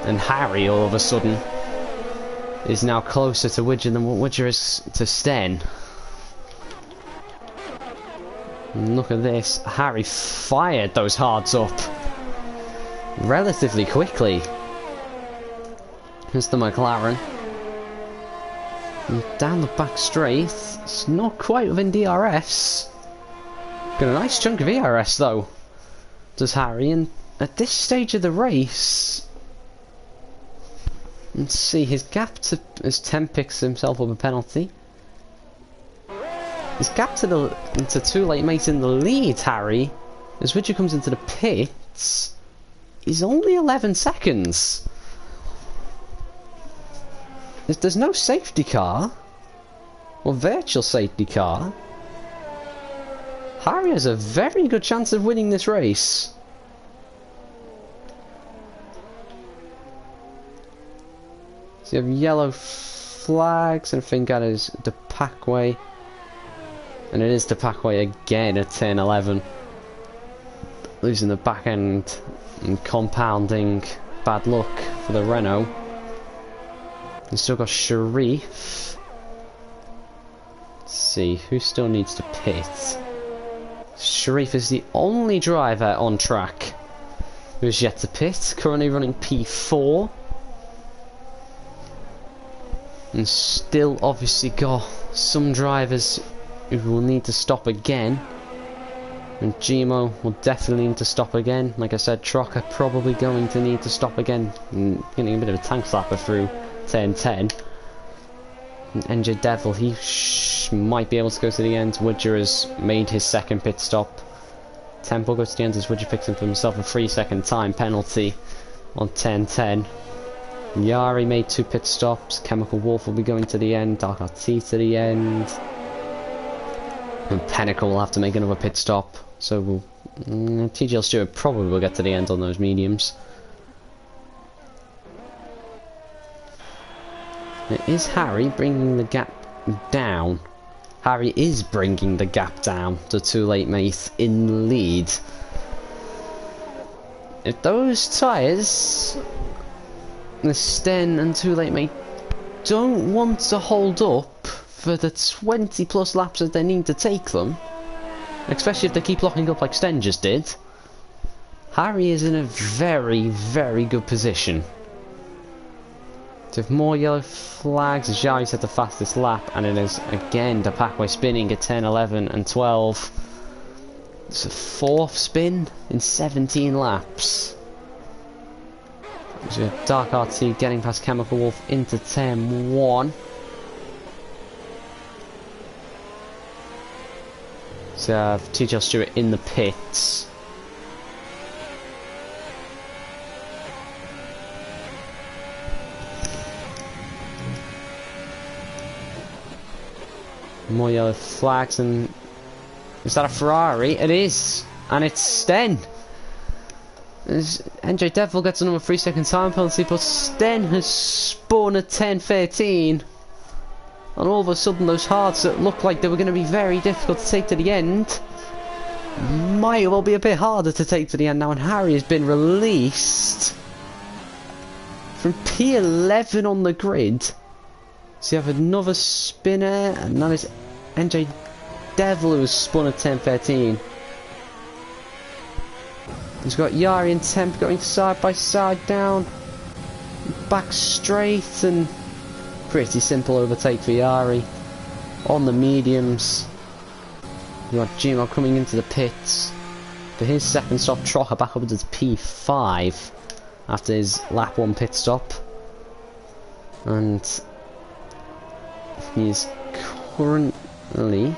And Harry, all of a sudden, is now closer to Widger than what Widger is to Sten. And look at this. Harry fired those hards up relatively quickly. Here's the McLaren. And down the back straight. It's not quite within DRS. Got a nice chunk of ERS though, does Harry, and at this stage of the race, let's see, his gap to, as Temp picks himself up a penalty, his gap to two late mates in the lead, Harry, as Richard comes into the pits, is only 11 seconds. There's no safety car, or virtual safety car. Harry has a very good chance of winning this race. So you have yellow flags, and I think that is the Packway. And it is the Packway again at 10-11. Losing the back end and compounding bad luck for the Renault. We've still got Sharif. Let's see, who still needs to pit? Sharif is the only driver on track who's yet to pit, currently running P4. And still obviously got some drivers who will need to stop again. And Gmo will definitely need to stop again. Like I said, Trocker probably going to need to stop again. And getting a bit of a tank slapper through turn 10. And NJ Devil, he might be able to go to the end. Woodger has made his second pit stop. Temple goes to the end as Woodger picks up for himself a 3-second time penalty on turn 10. Yari made 2 pit stops. Chemical Wolf will be going to the end. Dark RT to the end. And Pinnacle will have to make another pit stop. So we'll, TGL Stewart probably will get to the end on those mediums. It is Harry bringing the gap down. Harry is bringing the gap down to Too Late Mate in the lead. If those tyres, the Sten and Too Late Mate, don't want to hold up for the 20 plus laps that they need to take them, especially if they keep locking up like Sten just did, Harry is in a very, very good position. To have more yellow flags, as Jari's had the fastest lap, and it is again the Packway spinning at 10, 11 and 12. It's a 4th spin in 17 laps. So Dark RT getting past Chemical Wolf into turn 1. So TGL Stewart in the pits. More yellow flags, and is that a Ferrari? It is, and it's Sten. NJ Devil gets another 3-second time penalty, but Sten has spun at 10:13. And all of a sudden those hards that looked like they were going to be very difficult to take to the end might well be a bit harder to take to the end now, and Harry has been released from P11 on the grid. So you have another spinner, and that is NJ Devil, who has spun at 10:13. He's got Yari and Temp going side by side down, back straight, and pretty simple overtake for Yari on the mediums. You got Gmo coming into the pits for his second stop. Trocker back up to P5 after his lap 1 pit stop, and he is currently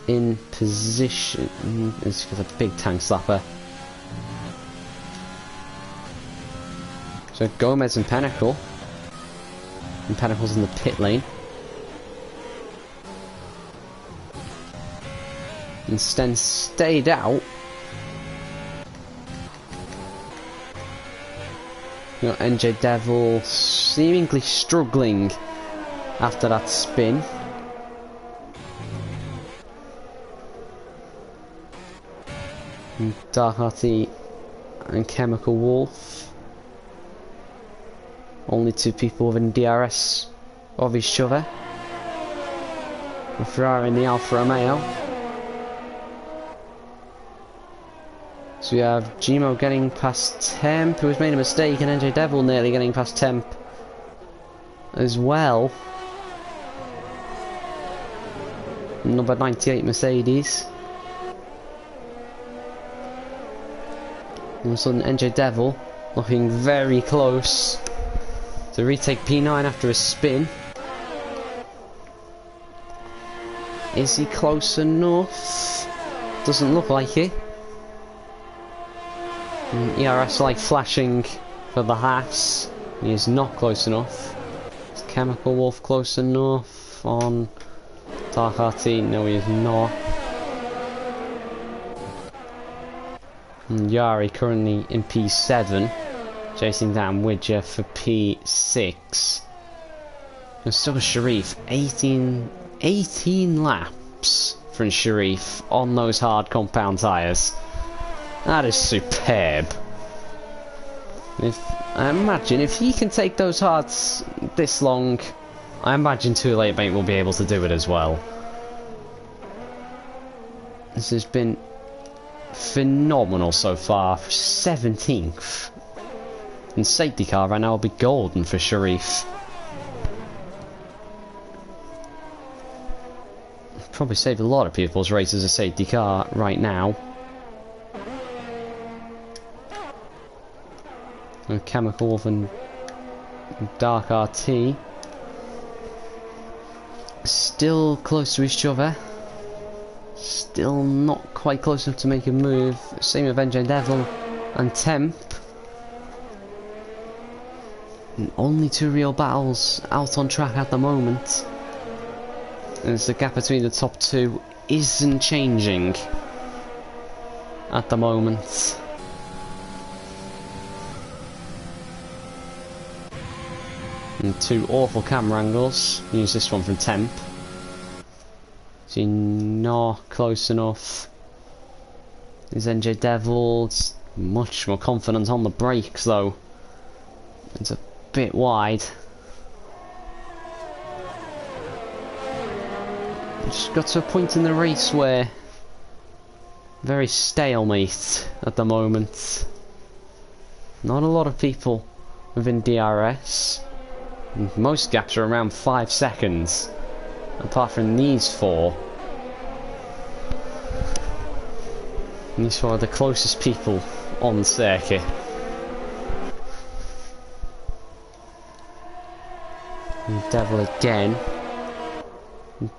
in position. He's got a big tank slapper. So Gomez and Pinnacle. And Pinnacle's in the pit lane. And Sten stayed out. You got NJ Devil seemingly struggling after that spin. And Dark RT and Chemical Wolf. Only 2 people within DRS of each other. The Ferrari and the Alfa Romeo. So we have Gmo getting past Temp, who has made a mistake, and NJ Devil nearly getting past Temp as well. Number 98 Mercedes. All of a sudden NJ Devil looking very close to retake P9 after a spin. Is he close enough? Doesn't look like it. And ERS like flashing for the halves. He is not close enough. Is Chemical Wolf close enough on Dark RT? No, he is not. And Yari currently in P7. Chasing down Widger for P6. And still a Sharif. 18 laps from Sharif on those hard compound tyres. That is superb. I imagine if he can take those hards this long, I imagine Too Late Mate will be able to do it as well. This has been phenomenal so far. 17th. And safety car right now will be golden for Sharif. Probably save a lot of people's races a safety car right now. Chemical Wolf and Dark RT. Still close to each other. Still not quite close enough to make a move. Same with NJ Devil and Temp. And only 2 real battles out on track at the moment. As the gap between the top 2 isn't changing at the moment. And 2 awful camera angles. Use this one from Temp. See, not close enough. Is NJ Devil's much more confident on the brakes though. It's a bit wide. Just got to a point in the race where very stalemate at the moment. Not a lot of people within DRS. Most gaps are around 5 seconds, apart from these 4. And these 4 are the closest people on the circuit. And Devil again.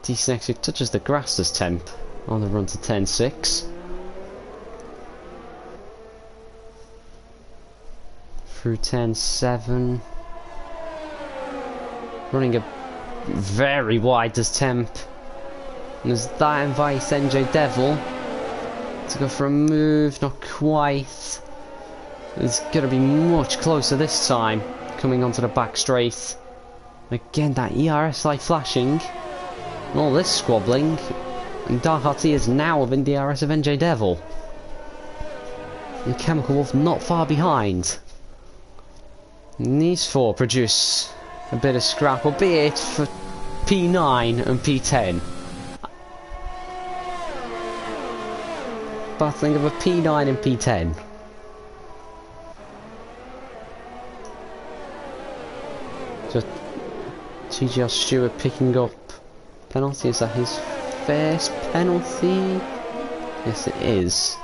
Decent actually touches the grass as Temp on the run to 10.6. Through 10.7. Running a very wide as Temp. And as that invites NJ Devil to go for a move, not quite. It's going to be much closer this time, coming onto the back straight. Again, that ERS light flashing. And all this squabbling. And Dark RT is now within DRS of NJ Devil. And Chemical Wolf not far behind. And these 4 produce a bit of scrap, albeit for P9 and P10. Battling of a P9 and P10. So TGR Stewart picking up penalty. Is that his first penalty? Yes, it is.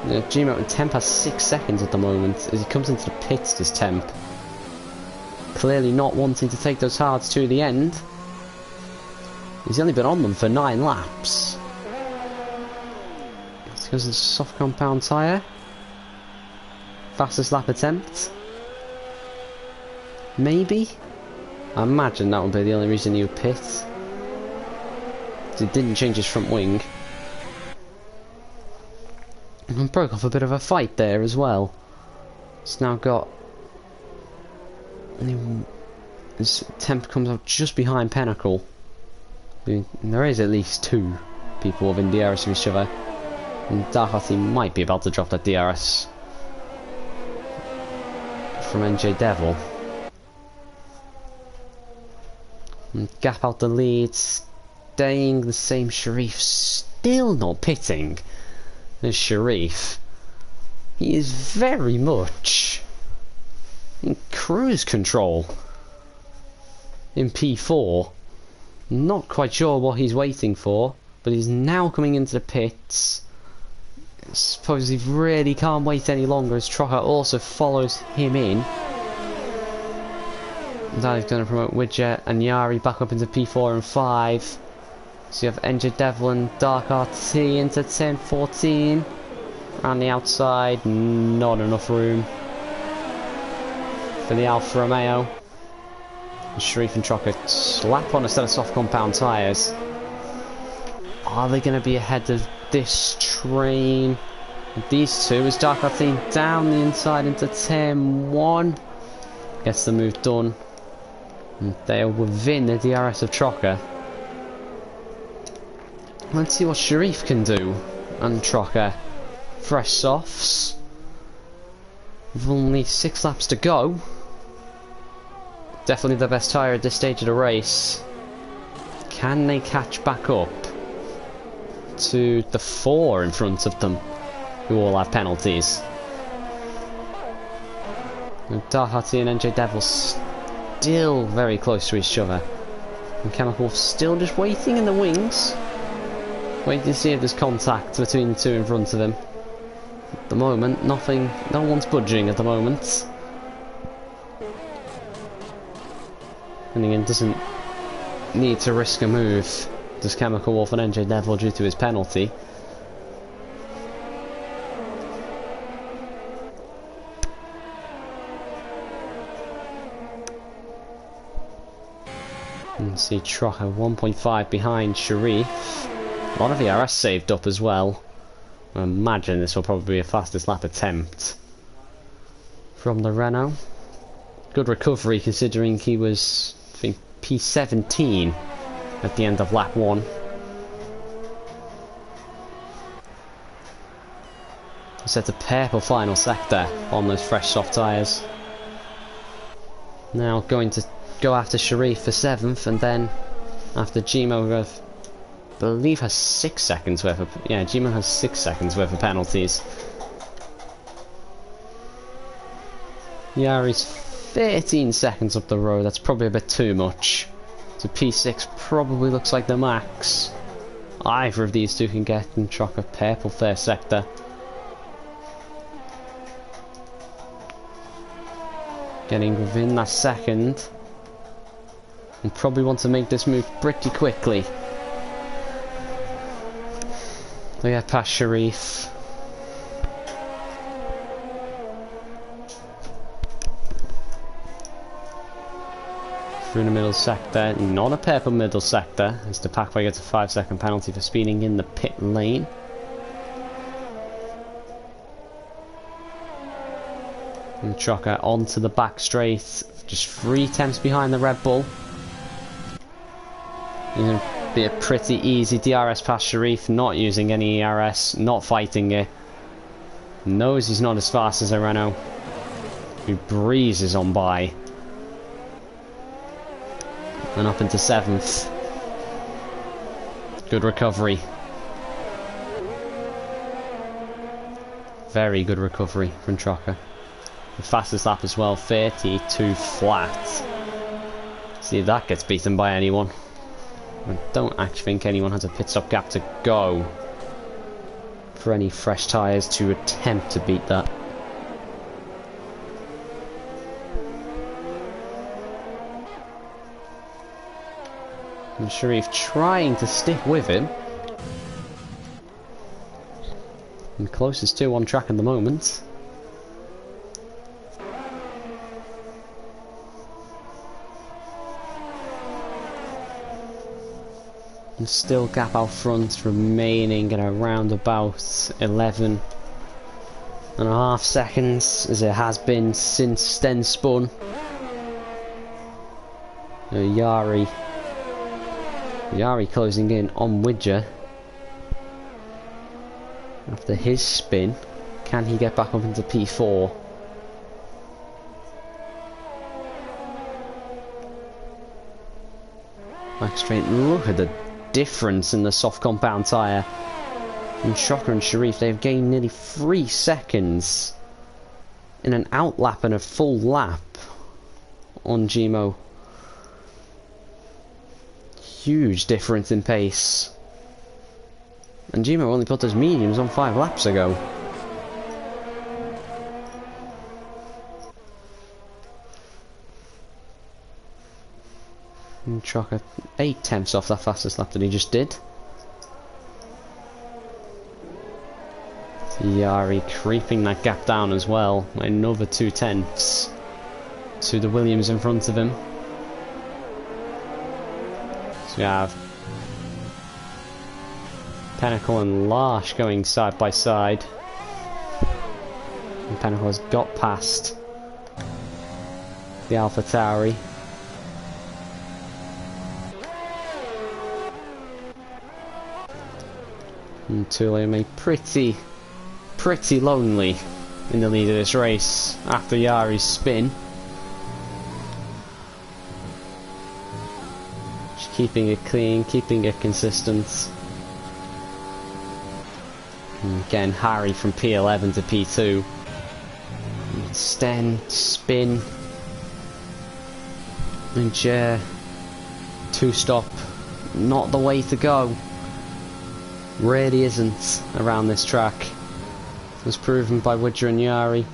Gmount and Temp has 6 seconds at the moment as he comes into the pits. This Temp clearly not wanting to take those hards to the end. He's only been on them for 9 laps. Let's go to the soft compound tyre. Fastest lap attempt. Maybe? I imagine that would be the only reason he would pit. He didn't change his front wing. And broke off a bit of a fight there as well. It's now got... His Temp comes up just behind Pinnacle. There is at least 2 people within DRS of each other. And Dark RT might be about to drop that DRS from NJ Devil. And gap out the lead, staying the same. Sharif still not pitting. There's Sharif. He is very much in cruise control in P4. Not quite sure what he's waiting for, but he's now coming into the pits. I suppose he really can't wait any longer as Trocker also follows him in. That is going to promote Widget and Yari back up into P4 and 5. So you have NJ Devil and Dark RT into 10-14. Around the outside, not enough room for the Alfa Romeo. And Sharif and Trocker slap on a set of soft compound tyres. Are they going to be ahead of this train? These 2 as Dark RT down the inside into 10-1. Gets the move done. And they are within the DRS of Trocker. Let's see what Sharif can do. And Trocker. Fresh softs. With only 6 laps to go. Definitely the best tyre at this stage of the race. Can they catch back up to the 4 in front of them, who all have penalties? And Dark RT and NJ Devil still very close to each other. And Chemical Wolf still just waiting in the wings. Waiting to see if there's contact between the 2 in front of him. At the moment, nothing, no one's budging at the moment. And again, doesn't need to risk a move. Does Chemical Wolf an NJ Devil due to his penalty. And see Trocker 1.5 behind Sharif. A lot of ERS saved up as well. I imagine this will probably be a fastest lap attempt from the Renault. Good recovery considering he was, I think, P17 at the end of lap 1. Set a purple final sector on those fresh soft tyres. Now going to go after Sharif for 7th, and then after Gmo, I believe has 6 seconds worth of, yeah, Gmo has 6 seconds worth of penalties. Yari's 13 seconds up the road, that's probably a bit too much. So P6 probably looks like the max. Either of these two can get and truck a purple first sector. Getting within that second. And probably want to make this move pretty quickly. They get past Sharif. Through the middle sector, not a purple middle sector, as the Packboy gets a 5-second penalty for speeding in the pit lane. And Trucker onto the back straight, just 3 tenths behind the Red Bull. It'll be a pretty easy DRS past Sharif, not using any ERS, not fighting it. Knows he's not as fast as a Renault, who breezes on by. And up into 7th. Good recovery. Very good recovery from Trucker. The fastest lap as well, 32 flat. See if that gets beaten by anyone. I don't actually think anyone has a pit stop gap to go for any fresh tyres to attempt to beat that. And Sharif trying to stick with him. And closest 2 on track at the moment. And still gap out front remaining at around about 11 and a half seconds, as it has been since Sten spun. Yari closing in on Widger. After his spin, can he get back up into P4? Back straight, look at the difference in the soft compound tyre. And Shocker and Sharif, they've gained nearly 3 seconds in an out lap and a full lap on Gmo. Huge difference in pace. And Gmo only put those mediums on 5 laps ago. And Trucker 8 tenths off that fastest lap that he just did. Yari creeping that gap down as well. Another 2 tenths to the Williams in front of him. So we have Pinnacle and Larsh going side by side. And Pinnacle has got past the Alpha Tauri. And Tulio made pretty lonely in the lead of this race after Yari's spin. Just keeping it clean, keeping it consistent. And again, Harry from P11 to P2. And Sten, spin. And Jer, 2-stop. Not the way to go. Really isn't around this track. It was proven by Widger and Yari.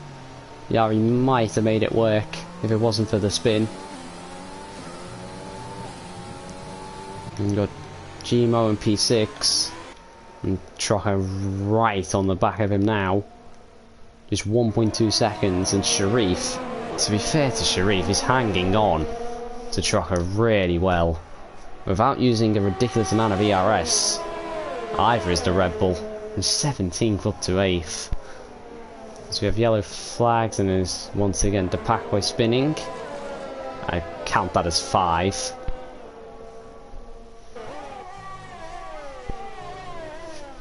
Yari might have made it work if it wasn't for the spin. And got Gmo and P6. And Trocker right on the back of him now. Just 1.2 seconds. And Sharif, to be fair to Sharif, is hanging on to Trocker really well. Without using a ridiculous amount of ERS. Either is the Red Bull. And 17th up to 8th. So we have yellow flags and there's once again the Parkway spinning. I count that as 5.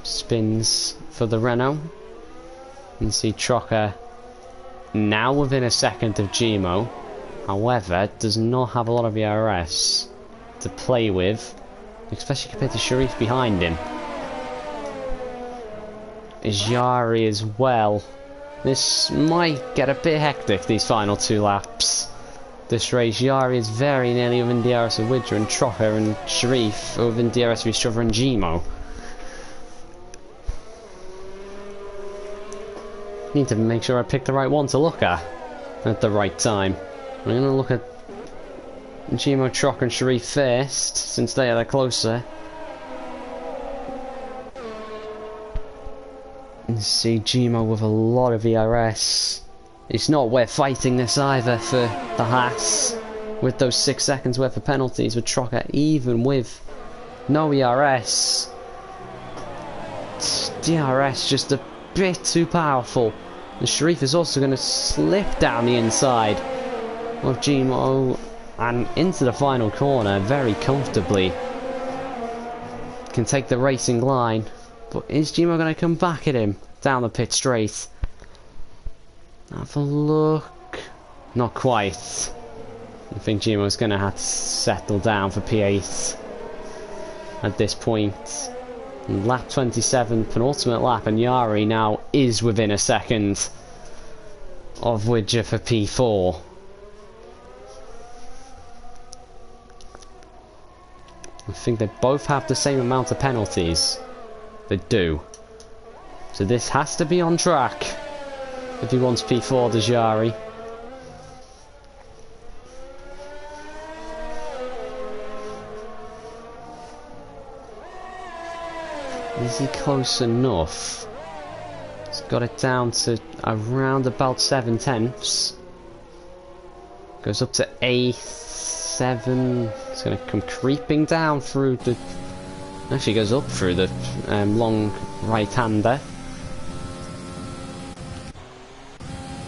Spins for the Renault. And see Trocker now within a second of Gmo. However, does not have a lot of ERS to play with, especially compared to Sharif behind him. Jari as well. This might get a bit hectic, these final 2 laps. This race, Jari is very nearly within DRS of Widger, and Trocker and Sharif are within DRS of each other and Gmo. Need to make sure I pick the right one to look at the right time. I'm going to look at Gmo, Trocker and Sharif first, since they are the closer. And see Gmo with a lot of ERS. It's not worth fighting this either for the Haas. With those 6 seconds worth of penalties with Trocker, even with no ERS. DRS just a bit too powerful. And Sharif is also going to slip down the inside of Gmo and into the final corner very comfortably. Can take the racing line. But is Gmo going to come back at him down the pit straight? Have a look. Not quite. I think Gmo's going to have to settle down for P8 at this point. And lap 27, penultimate lap, and Yari now is within a second of Widger for P4. I think they both have the same amount of penalties. They do. So this has to be on track if he wants P4 to Jari. Is he close enough? He's got it down to around about 7 tenths. Goes up to 8, 7. It's going to come creeping down through the... Actually goes up through the long right-hander.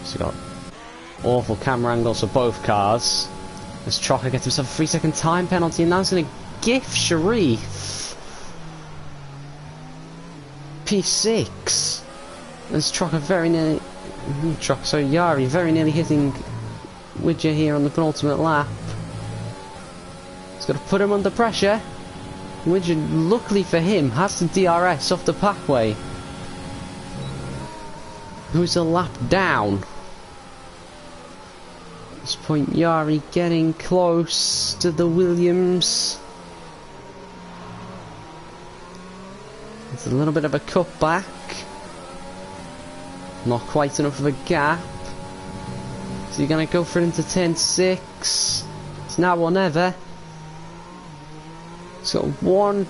So got awful camera angles for both cars. As Trocker gets himself a 3-second time penalty, and now he's going to gift Sharif P6. As Trocker very nearly... Yari very nearly hitting Widger here on the penultimate lap. He's got to put him under pressure. Widger, luckily for him, has the DRS off the Parkway. Who's a lap down? At this point, Yari getting close to the Williams. It's a little bit of a cutback. Not quite enough of a gap. So you're going to go for it into turn 6. It's now or never. He's got one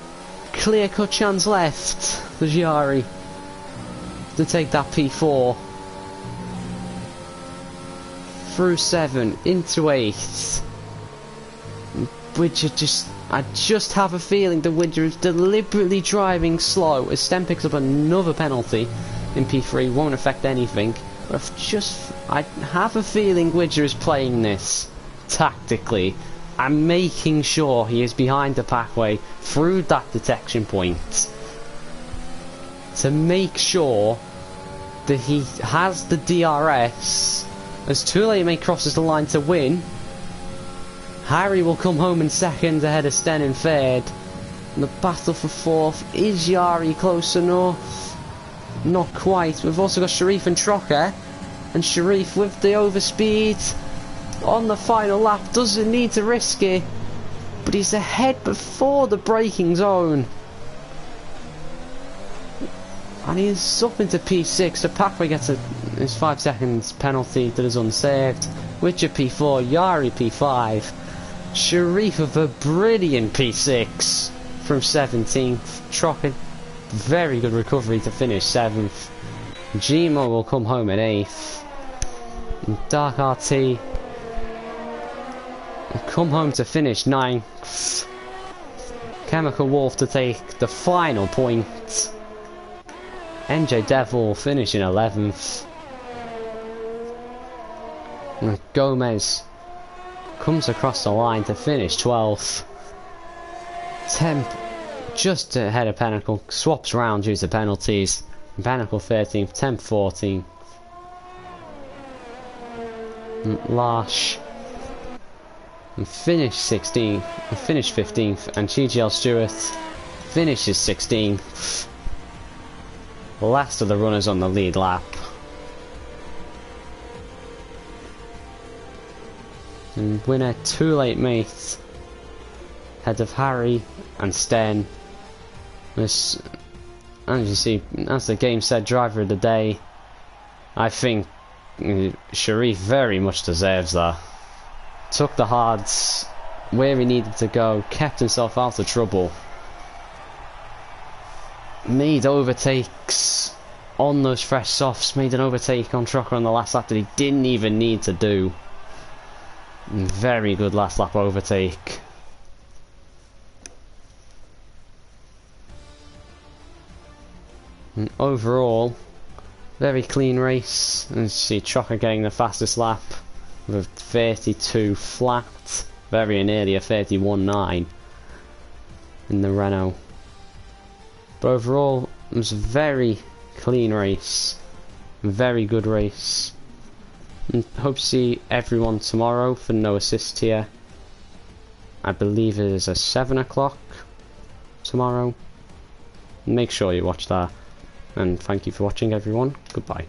clear-cut chance left for Jari to take that P4 through 7 into 8. Widger I just have a feeling that Widger is deliberately driving slow. As Sten picks up another penalty in P3, won't affect anything. But I have a feeling Widger is playing this tactically. I'm making sure he is behind the Parkway through that detection point to make sure that he has the DRS as Touré crosses the line to win. Harry will come home in second ahead of Sten in third. And the battle for fourth. Is Jari close enough? Not quite. We've also got Sharif and Trocker. And Sharif with the overspeed on the final lap, doesn't need to risk it, but he's ahead before the braking zone, and he's up into P6. The Parkway gets his 5 seconds penalty that is unsaved. Widger P4, Jari P5. Sharif with a brilliant P6 from 17th. Trocken, very good recovery to finish 7th. Gmo will come home at 8th. And Dark RT will come home to finish 9th. Chemical Wolf to take the final point. NJ Devil finishing 11th. And Gomez comes across the line to finish 12th. Temp just ahead of Pinnacle, swaps round due to penalties. Pinnacle 13th, Temp 14th. Larsh and finished 16th, and finished 15th, and GGL Stewart finishes 16th. Last of the runners on the lead lap. And winner Too Late Mate, head of Harry and Sten. As you see, as the game said, driver of the day. I think Sharif very much deserves that. Took the hards where he needed to go, kept himself out of trouble. Made overtakes on those fresh softs, made an overtake on Trucker on the last lap that he didn't even need to do. Very good last lap overtake. And overall, very clean race. And you see Trucker getting the fastest lap with 32 flat, very nearly a 31.9 in the Renault. But overall, it was a very clean race, very good race. And hope to see everyone tomorrow for No Assist here. I believe it is at 7 o'clock tomorrow. Make sure you watch that. And thank you for watching, everyone. Goodbye.